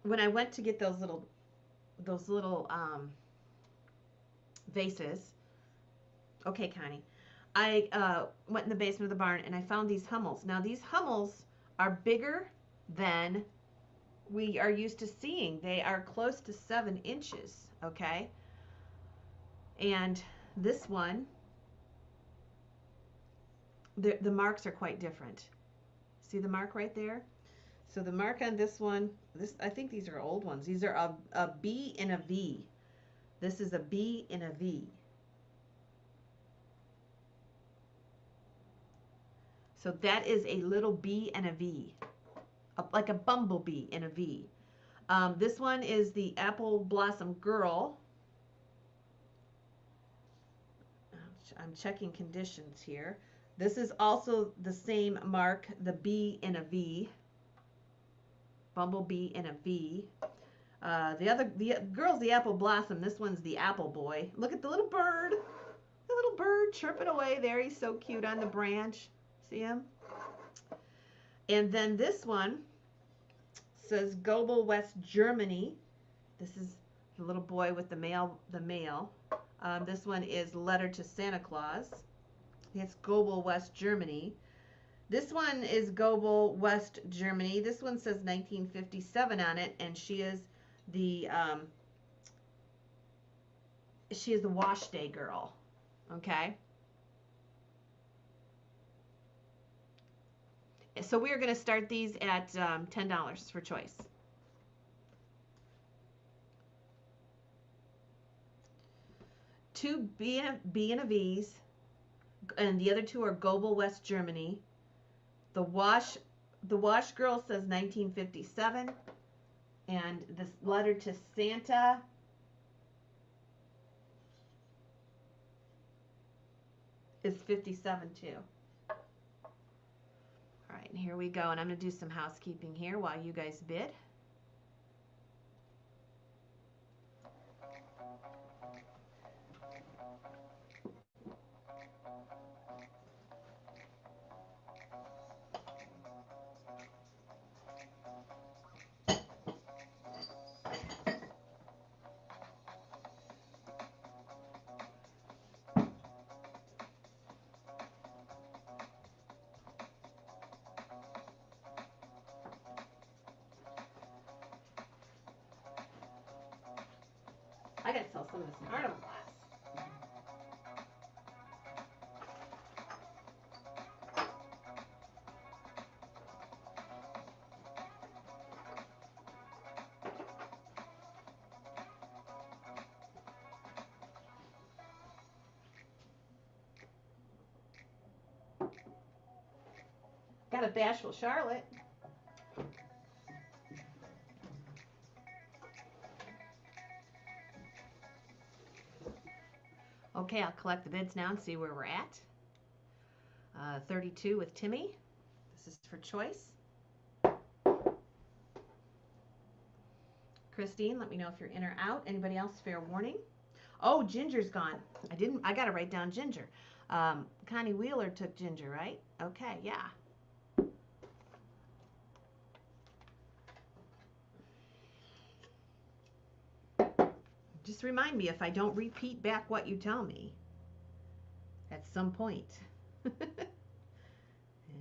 Speaker 1: when I went to get those little vases, okay, Connie, I went in the basement of the barn and I found these Hummels. Now, these Hummels are bigger than we are used to seeing. They are close to 7 inches, okay? And this one, the marks are quite different. See the mark right there? So the mark on this one, I think these are old ones. These are a B and a V. This is a B and a V. So that is a little B and a V, like a bumblebee in a V. This one is the Apple Blossom Girl. I'm checking conditions here. This is also the same mark, the B in a V. Bumblebee in a V. The girl's the Apple Blossom. This one's the Apple Boy. Look at the little bird. The little bird chirping away there. He's so cute on the branch. See him? And then this one says Gobel, West Germany. This is the little boy with the male. This one is Letter to Santa Claus. It's Gobel, West Germany. This one is Gobel, West Germany. This one says 1957 on it, and she is the wash day girl. Okay. So we are going to start these at $10 for choice. Two B and a V's, and the other two are Gobel, West Germany. The wash girl says 1957, and this Letter to Santa is 57 too. All right, and here we go, and I'm going to do some housekeeping here while you guys bid. I gotta sell some of this carnival glass. Got a bashful Charlotte. Okay, I'll collect the bids now and see where we're at. 32 with Timmy. This is for choice. Christine, let me know if you're in or out. Anybody else? Fair warning. Oh, Ginger's gone. I got to write down Ginger. Connie Wheeler took Ginger, right? Okay, yeah. Just remind me if I don't repeat back what you tell me at some point. And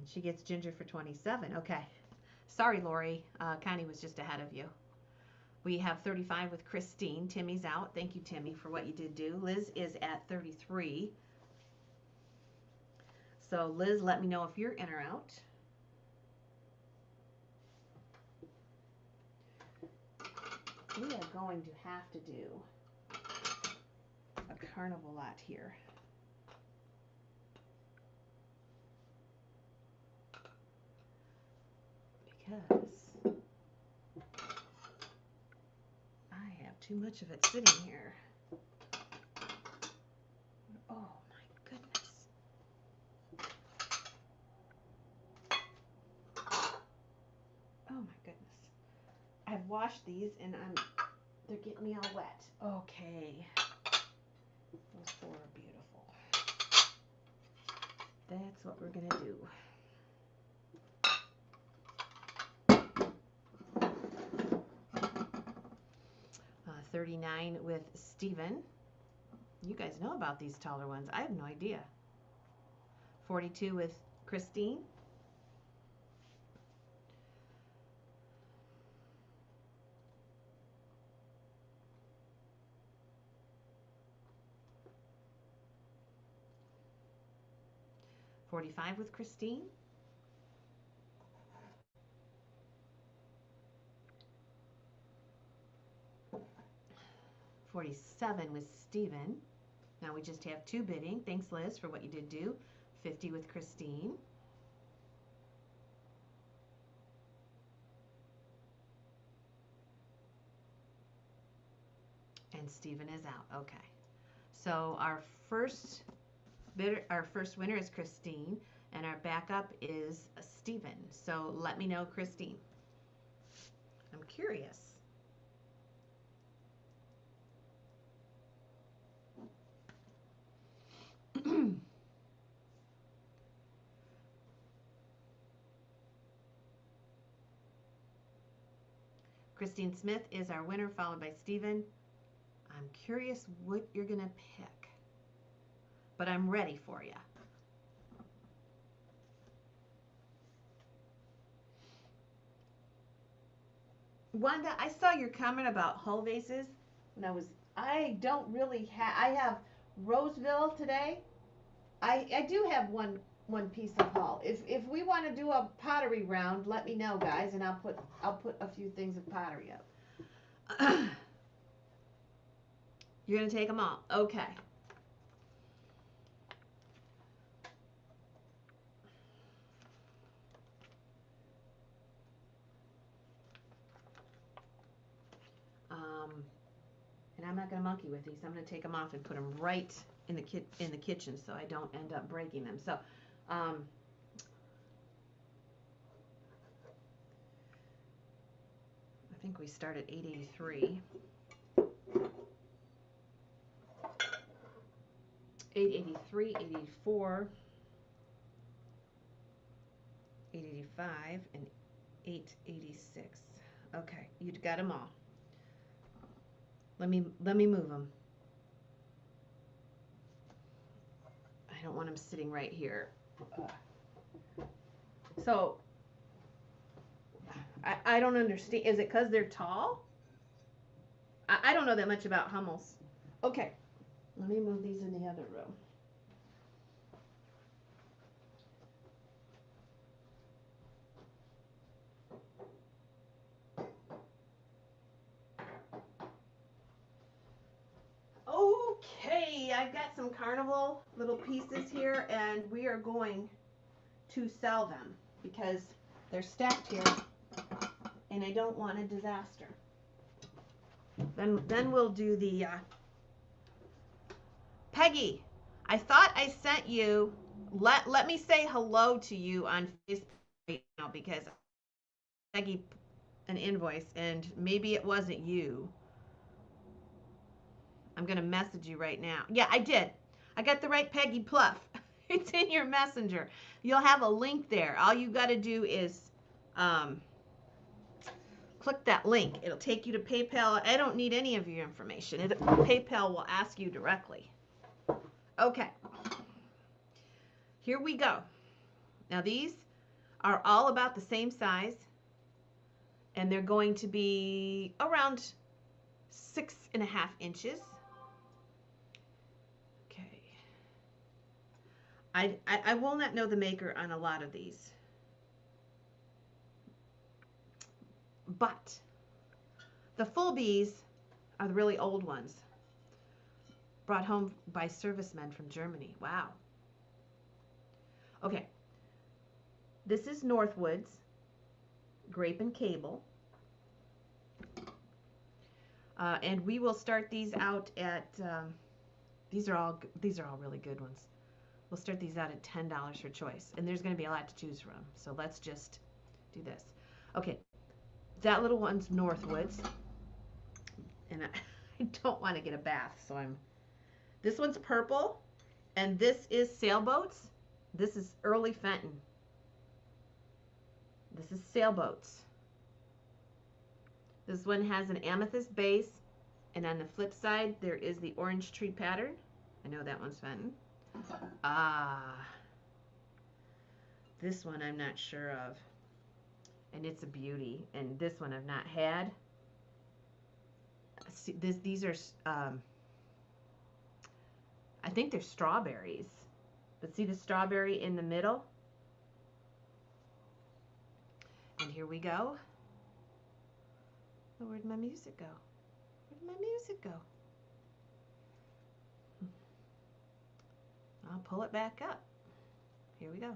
Speaker 1: she gets Ginger for 27. Okay. Sorry, Lori. Connie was just ahead of you. We have 35 with Christine. Timmy's out. Thank you, Timmy, for what you did do. Liz is at 33. So, Liz, let me know if you're in or out. We are going to have to do carnival lot here. Because I have too much of it sitting here. Oh my goodness. Oh my goodness. I've washed these and they're getting me all wet. Okay. Those four are beautiful. That's what we're gonna do. 39 with Steven. You guys know about these taller ones. I have no idea. 42 with Christine. $45 with Christine. $47 with Steven. Now we just have 2 bidding. Thanks, Liz, for what you did do. $50 with Christine. And Steven is out. Okay. So our first winner is Christine, and our backup is Steven. So let me know, Christine. I'm curious. Christine Smith is our winner, followed by Steven. I'm curious what you're going to pick, but I'm ready for you. Wanda, I saw your comment about hull vases, and I don't really have, I have Roseville today. I do have one piece of hull. If we want to do a pottery round, let me know, guys, and I'll put a few things of pottery up. You're gonna take them all, okay? And I'm not gonna monkey with these. I'm gonna take them off and put them right in the kitchen so I don't end up breaking them. So. I think we start at 883. 883, 884, 885, and 886. Okay, you got them all. Let me move them. I don't want them sitting right here. So I don't understand. Is it because they're tall? I don't know that much about Hummels. Okay, let me move these in the other room. Okay, I've got some carnival little pieces here, and we are going to sell them because they're stacked here, and I don't want a disaster. Then we'll do the Peggy. I thought I sent you. Let me say hello to you on Facebook right now because Peggy an invoice and maybe it wasn't you. I'm gonna message you right now. Yeah, I did. I got the right Peggy Pluff. It's in your messenger. You'll have a link there. All you got to do is click that link. It'll take you to PayPal. I don't need any of your information. PayPal will ask you directly. Okay. Here we go. Now these are all about the same size, and they're going to be around 6.5 inches. Okay. I will not know the maker on a lot of these. But the full bees are the really old ones. brought home by servicemen from Germany. Wow. Okay. This is Northwoods Grape and Cable. And we will start these out at, these are all really good ones. We'll start these out at $10 for choice. And there's going to be a lot to choose from. So let's just do this. Okay. That little one's Northwoods. And I don't want to get a bath, so this one's purple. And this is Sailboats. This is Early Fenton. This is Sailboats. This one has an amethyst base, and on the flip side, there is the orange tree pattern. I know that one's Fenton. This one I'm not sure of, and it's a beauty. And this one I've not had. See, these are, I think they're strawberries, but see the strawberry in the middle? And here we go. Oh, where'd my music go? Where'd my music go? I'll pull it back up. Here we go.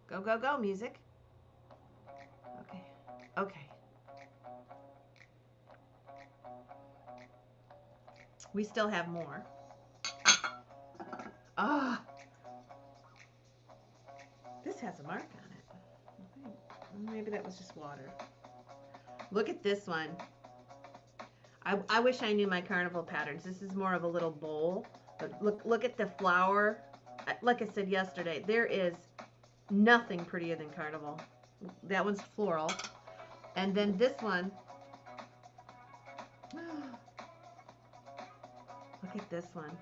Speaker 1: Go, go, go, music. Okay. Okay. We still have more. Ah! This has a mark on it. Maybe that was just water. Look at this one. I wish I knew my carnival patterns. This is more of a little bowl. But look at the flower. Like I said yesterday, there is nothing prettier than carnival. That one's floral. And then this one. Look at this one.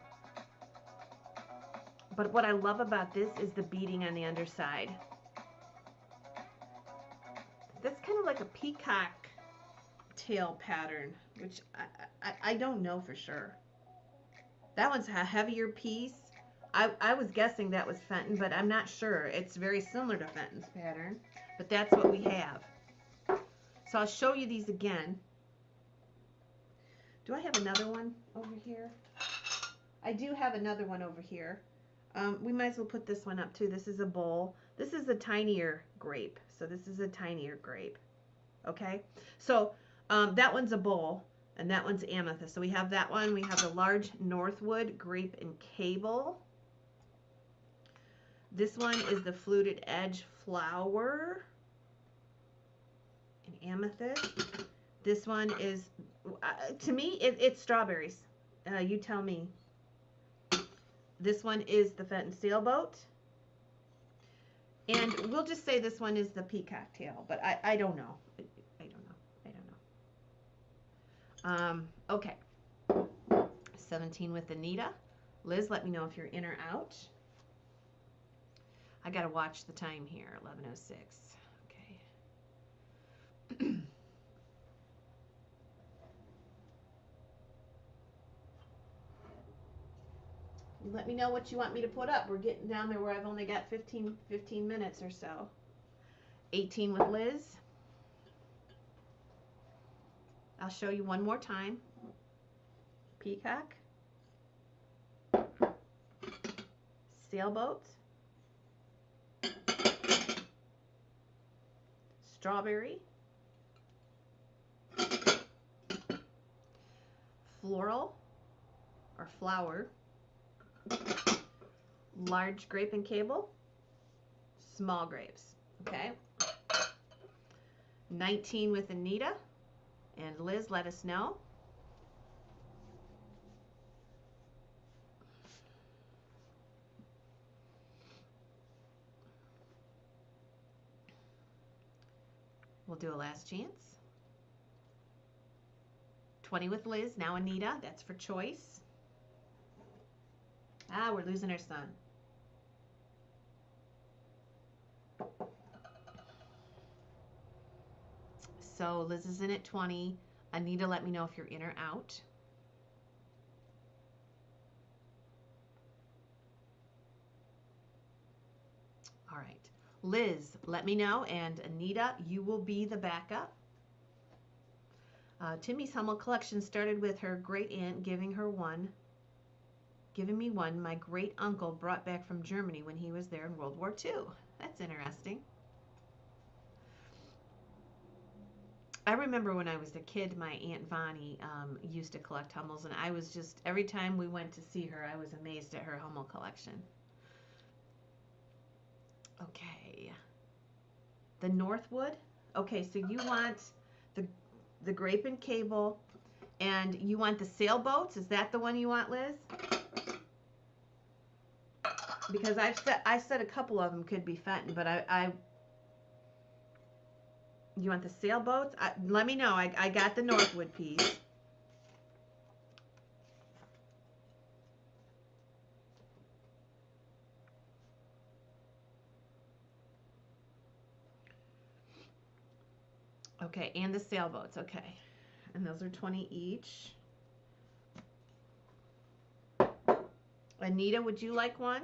Speaker 1: But what I love about this is the beading on the underside. That's kind of like a peacock tail pattern, which I don't know for sure. That one's a heavier piece. I was guessing that was Fenton, but I'm not sure. It's very similar to Fenton's pattern, but that's what we have. So I'll show you these again. Do I have another one over here? I do have another one over here. We might as well put this one up too. This is a bowl. This is a tinier grape. So this is a tinier grape. Okay? So that one's a bowl, and that one's amethyst. So we have that one. We have the large Northwood Grape and Cable. This one is the Fluted Edge Flower and amethyst. This one is, to me, it's strawberries. You tell me. This one is the Fenton Sailboat. And we'll just say this one is the peacock tail, but I don't know. I don't know. Okay. 17 with Anita. Liz, let me know if you're in or out. I got to watch the time here, 11:06. Okay. Let me know what you want me to put up. We're getting down there where I've only got 15 minutes or so. 18 with Liz. I'll show you one more time. Peacock. Sailboat. Strawberry. Floral or flower. Large grape and cable, small grapes. Okay. 19 with Anita. And Liz, let us know. We'll do a last chance. 20 with Liz. Now Anita. That's for choice. Ah, we're losing our son. So Liz is in at 20. Anita, let me know if you're in or out. All right. Liz, let me know. And Anita, you will be the backup. Timmy's Hummel collection started with her great aunt giving her one giving me one my great uncle brought back from Germany when he was there in World War II. That's interesting. I remember when I was a kid, my Aunt Vonnie used to collect Hummels, and I was just, every time we went to see her, I was amazed at her Hummel collection. Okay. The Northwood. Okay, so you want the grape and cable, and you want the sailboats. Is that the one you want, Liz? Because I said a couple of them could be Fenton, but you want the sailboats? Let me know. I got the Northwood piece. Okay, and the sailboats. Okay. And those are 20 each. Anita, would you like one?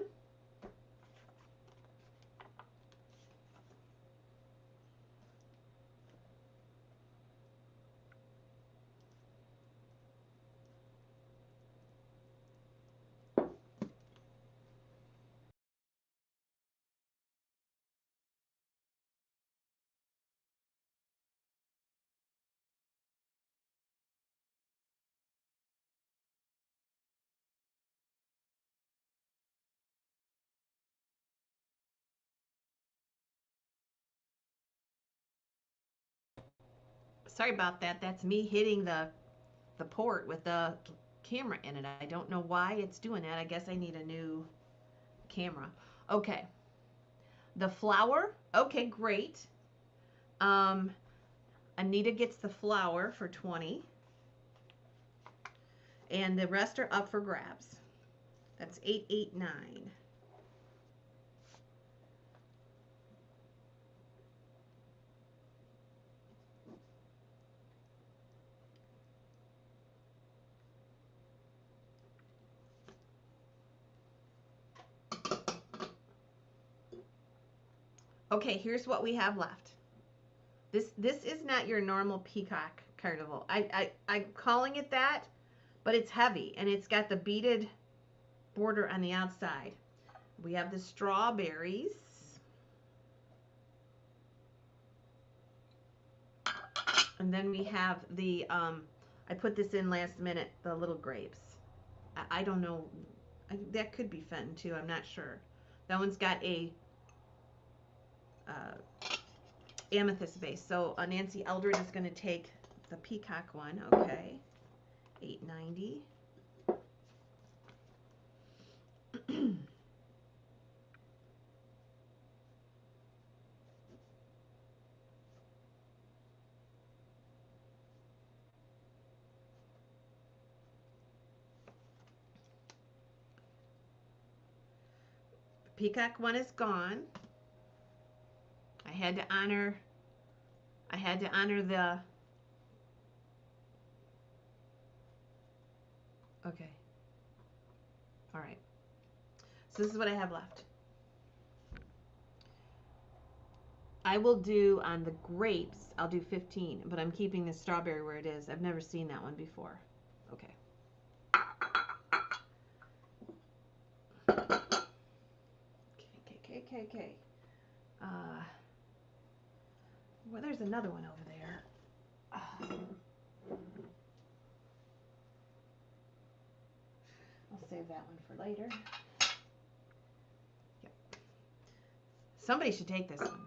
Speaker 1: Sorry about that. That's me hitting the port with the camera in it. I don't know why it's doing that. I guess I need a new camera. Okay. The flour. Okay, great. Anita gets the flour for 20. And the rest are up for grabs. That's 889. Okay, here's what we have left. This is not your normal peacock carnival. I'm calling it that, but it's heavy and it's got the beaded border on the outside. We have the strawberries. And then we have the, I put this in last minute, the little grapes. I don't know, that could be Fenton too, I'm not sure. That one's got a amethyst base. So Nancy Eldred is going to take the peacock one. Okay, $8.90. Peacock one is gone. I had to honor the, okay. All right. So this is what I have left. I will do on the grapes, I'll do 15, but I'm keeping the strawberry where it is. I've never seen that one before. Okay. Okay. Well, there's another one over there. I'll save that one for later. Yep. Somebody should take this one.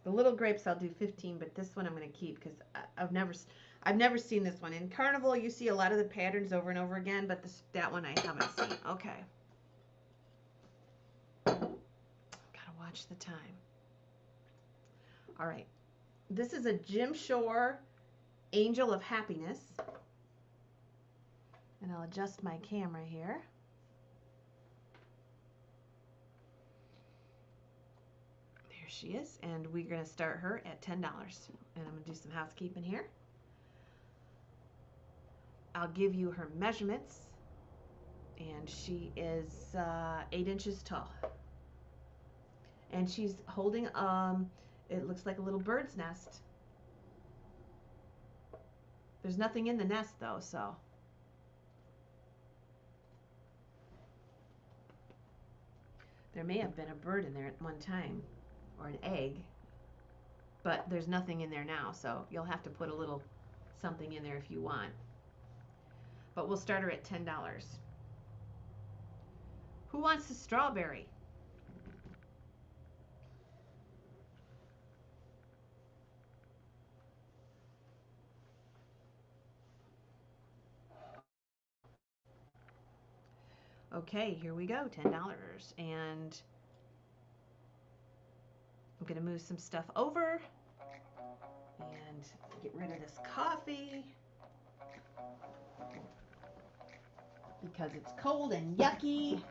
Speaker 1: The little grapes I'll do 15, but this one I'm going to keep because I've never seen this one. In Carnival, you see a lot of the patterns over and over again, but that one I haven't seen. Okay. Gotta watch the time. All right. This is a Jim Shore Angel of Happiness. And I'll adjust my camera here. There she is. And we're going to start her at $10. And I'm going to do some housekeeping here. I'll give you her measurements. And she is 8 inches tall. And she's holding, it looks like a little bird's nest. There's nothing in the nest though, so. There may have been a bird in there at one time, or an egg, but there's nothing in there now, so you'll have to put a little something in there if you want. But we'll start her at $10. Who wants the strawberry? Okay, here we go, $10. And I'm gonna move some stuff over and get rid of this coffee because it's cold and yucky.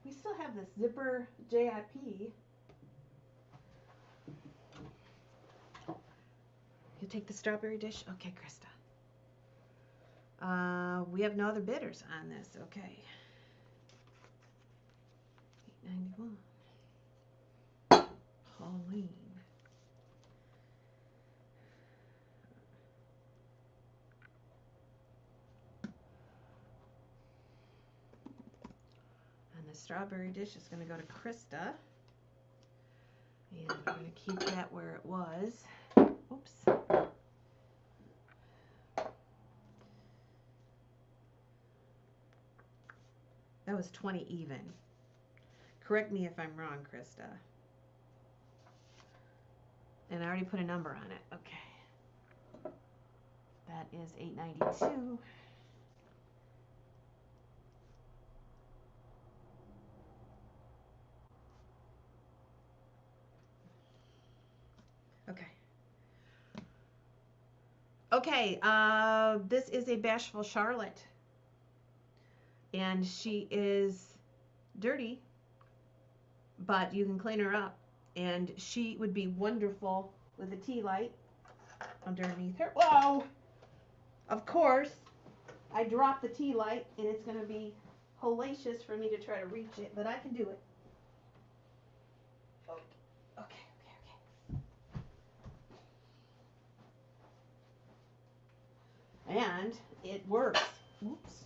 Speaker 1: We still have this zipper JIP. You take the strawberry dish? Okay, Krista. We have no other bidders on this. Okay. $8.91. Pauline. And the strawberry dish is going to go to Krista. And we're going to keep that where it was. Oops. That was 20 even. Correct me if I'm wrong, Krista. And I already put a number on it. Okay. That is $8.92. Okay. Okay, this is a bashful Charlotte. And she is dirty, but you can clean her up. And she would be wonderful with a tea light underneath her. Whoa! Of course, I dropped the tea light, and it's going to be hellacious for me to try to reach it, but I can do it. Okay. And it works. Oops.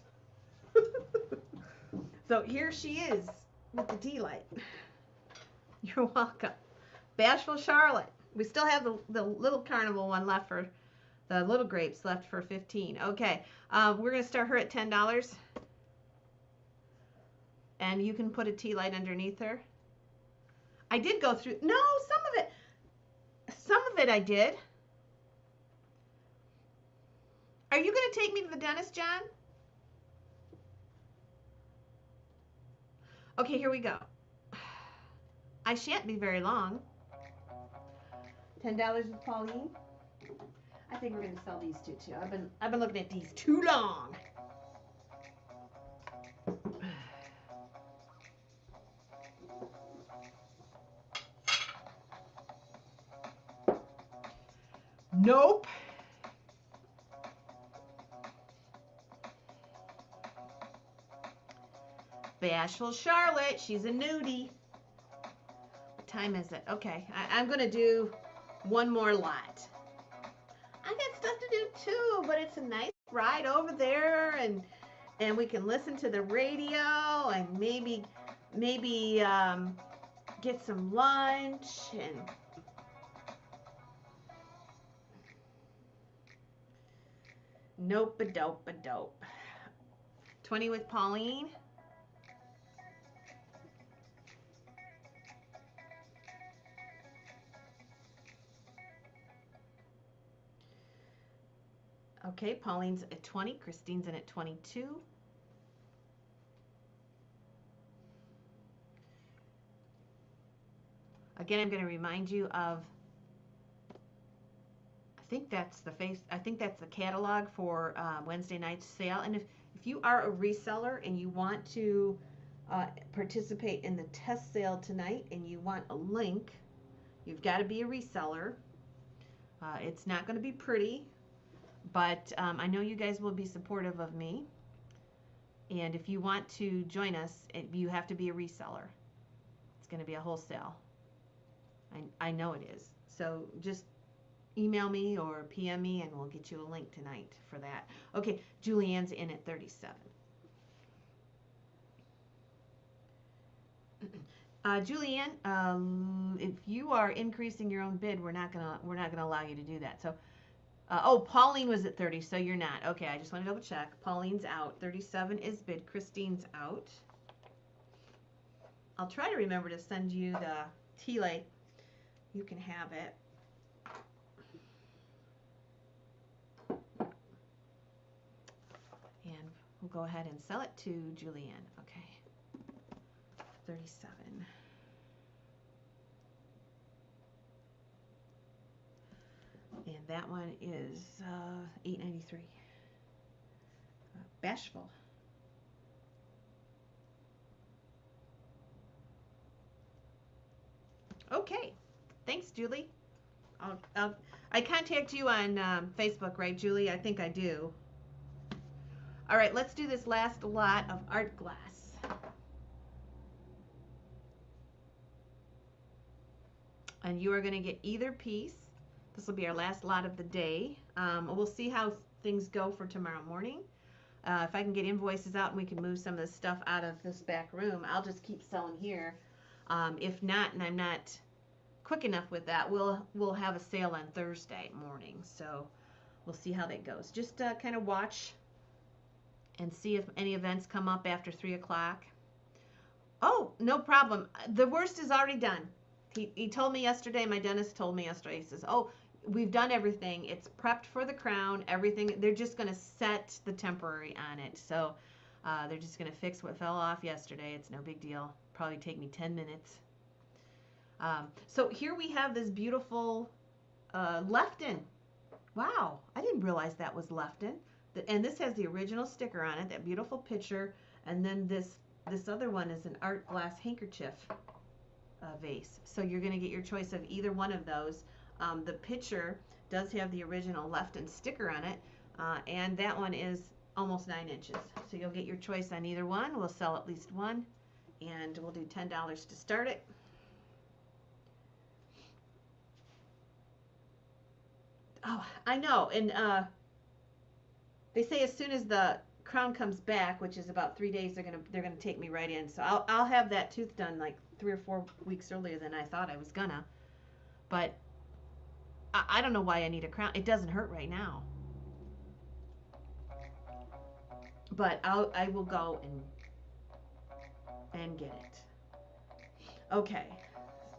Speaker 1: So here she is with the tea light. You're welcome. Bashful Charlotte. We still have the little carnival one left for, the little grapes left for 15. Okay, we're going to start her at $10. And you can put a tea light underneath her. I did go through, no, some of it I did. Are you going to take me to the dentist, John? Okay, here we go. I shan't be very long. $10 with Pauline. I think we're going to sell these two too. I've been looking at these too long. Nope. Bashful Charlotte. She's a nudie. What time is it? Okay, I'm going to do one more lot. I got stuff to do too, but it's a nice ride over there, and we can listen to the radio and maybe get some lunch and Nope-a-dope-a-dope. 20 with Pauline. Okay, Pauline's at 20. Christine's in at 22. Again, I'm going to remind you of, I think that's the catalog for Wednesday night's sale. And if you are a reseller and you want to participate in the test sale tonight and you want a link, you've got to be a reseller. It's not going to be pretty, but I know you guys will be supportive of me. And if you want to join us, you have to be a reseller. It's going to be a wholesale. I know it is. So just email me or PM me and we'll get you a link tonight for that. Okay, Julianne's in at 37. Julianne, if you are increasing your own bid, we're not gonna allow you to do that. So, oh, Pauline was at 30, so you're not. Okay, I just want to double check. Pauline's out. 37 is bid. Christine's out. I'll try to remember to send you the tea light. You can have it. And we'll go ahead and sell it to Julianne. Okay. 37. And that one is $8.93. Bashful. Okay. Thanks, Julie. I contact you on Facebook, right, Julie? I think I do. All right, let's do this last lot of art glass. And you are going to get either piece. This will be our last lot of the day. We'll see how things go for tomorrow morning. If I can get invoices out and we can move some of this stuff out of this back room, I'll just keep selling here. If not, and I'm not quick enough with that, we'll have a sale on Thursday morning. So we'll see how that goes. Just kind of watch and see if any events come up after 3 o'clock. Oh, no problem. The worst is already done. He told me yesterday, my dentist told me yesterday, he says, oh, we've done everything. It's prepped for the crown, everything. They're just going to set the temporary on it. So they're just going to fix what fell off yesterday. It's no big deal. Probably take me 10 minutes. So here we have this beautiful Lefton. Wow, I didn't realize that was Lefton. And this has the original sticker on it, that beautiful picture. And then this other one is an art glass handkerchief vase. So you're going to get your choice of either one of those. The picture does have the original Lefton sticker on it, and that one is almost 9 inches. So you'll get your choice on either one. We'll sell at least one, and we'll do $10 to start it. Oh, I know, and they say as soon as the crown comes back, which is about 3 days, they're gonna take me right in. So I'll have that tooth done like 3 or 4 weeks earlier than I thought I was gonna. But I don't know why I need a crown. It doesn't hurt right now. But I will go and get it. Okay,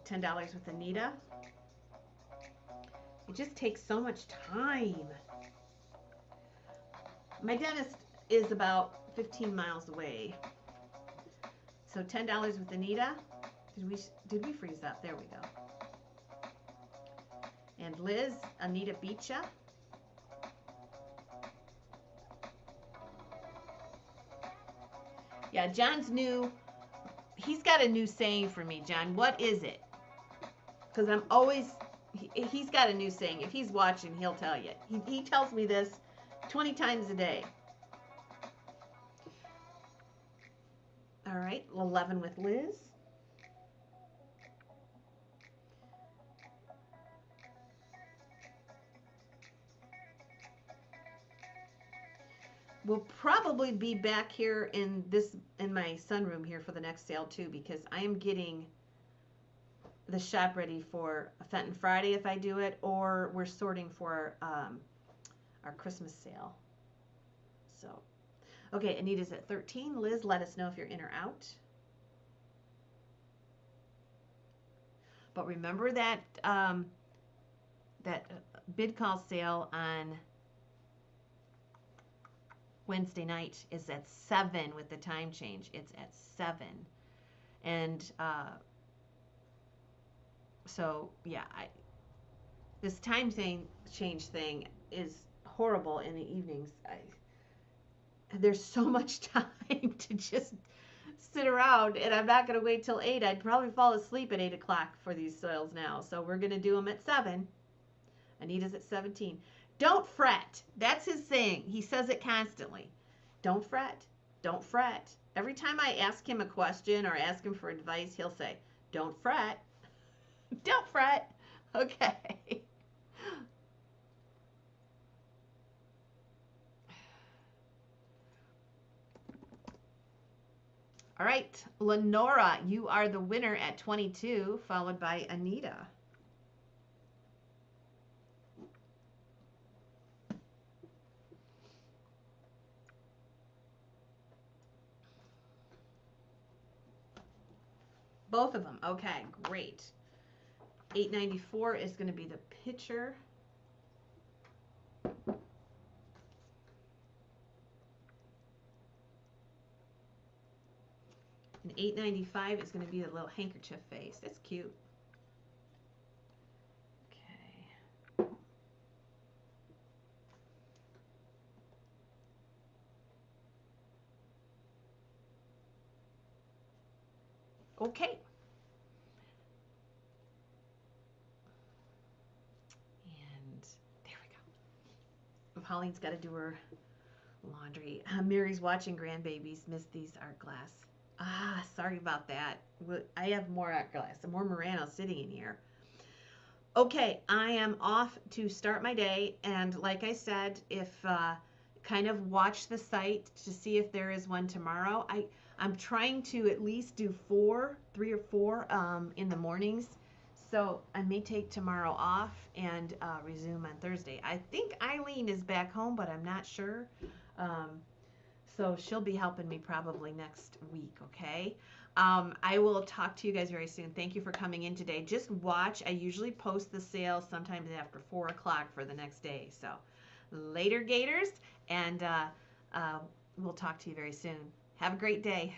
Speaker 1: $10 with Anita. It just takes so much time. My dentist is about 15 miles away. So $10 with Anita. Did we freeze up? There we go. And Liz, Anita Beecha. Yeah, John's new. He's got a new saying for me, John. What is it? Because I'm always, he's got a new saying. If he's watching, he'll tell you. He tells me this 20 times a day. All right, 11 with Liz. We'll probably be back here in my sunroom here for the next sale too, because I am getting the shop ready for a Fenton Friday if I do it, or we're sorting for our Christmas sale. So, okay, Anita's at 13. Liz, let us know if you're in or out. But remember that that bid call sale on Wednesday night is at 7 with the time change. It's at 7. And so, yeah, this time change thing is horrible in the evenings. There's so much time to just sit around, and I'm not going to wait till 8. I'd probably fall asleep at 8 o'clock for these sales now. So we're going to do them at 7. Anita's at 17. Don't fret. That's his thing. He says it constantly. Don't fret. Don't fret. Every time I ask him a question or ask him for advice, he'll say, don't fret. Don't fret. Okay. All right, Lenora, you are the winner at 22, followed by Anita. Both of them. Okay, great. $8.94 is going to be the pitcher. And $8.95 is going to be the little handkerchief face. That's cute. Okay. Okay. And there we go. Pauline's got to do her laundry. Mary's watching grandbabies. Missed these art glass. Ah, sorry about that. I have more art glass. More Murano sitting in here. Okay, I am off to start my day. And like I said, if kind of watch the site to see if there is one tomorrow. I'm trying to at least do 3 or 4 in the mornings. So I may take tomorrow off and resume on Thursday. I think Eileen is back home, but I'm not sure. So she'll be helping me probably next week, okay? I will talk to you guys very soon. Thank you for coming in today. Just watch. I usually post the sale sometimes after 4 o'clock for the next day. So later, Gators, and we'll talk to you very soon. Have a great day.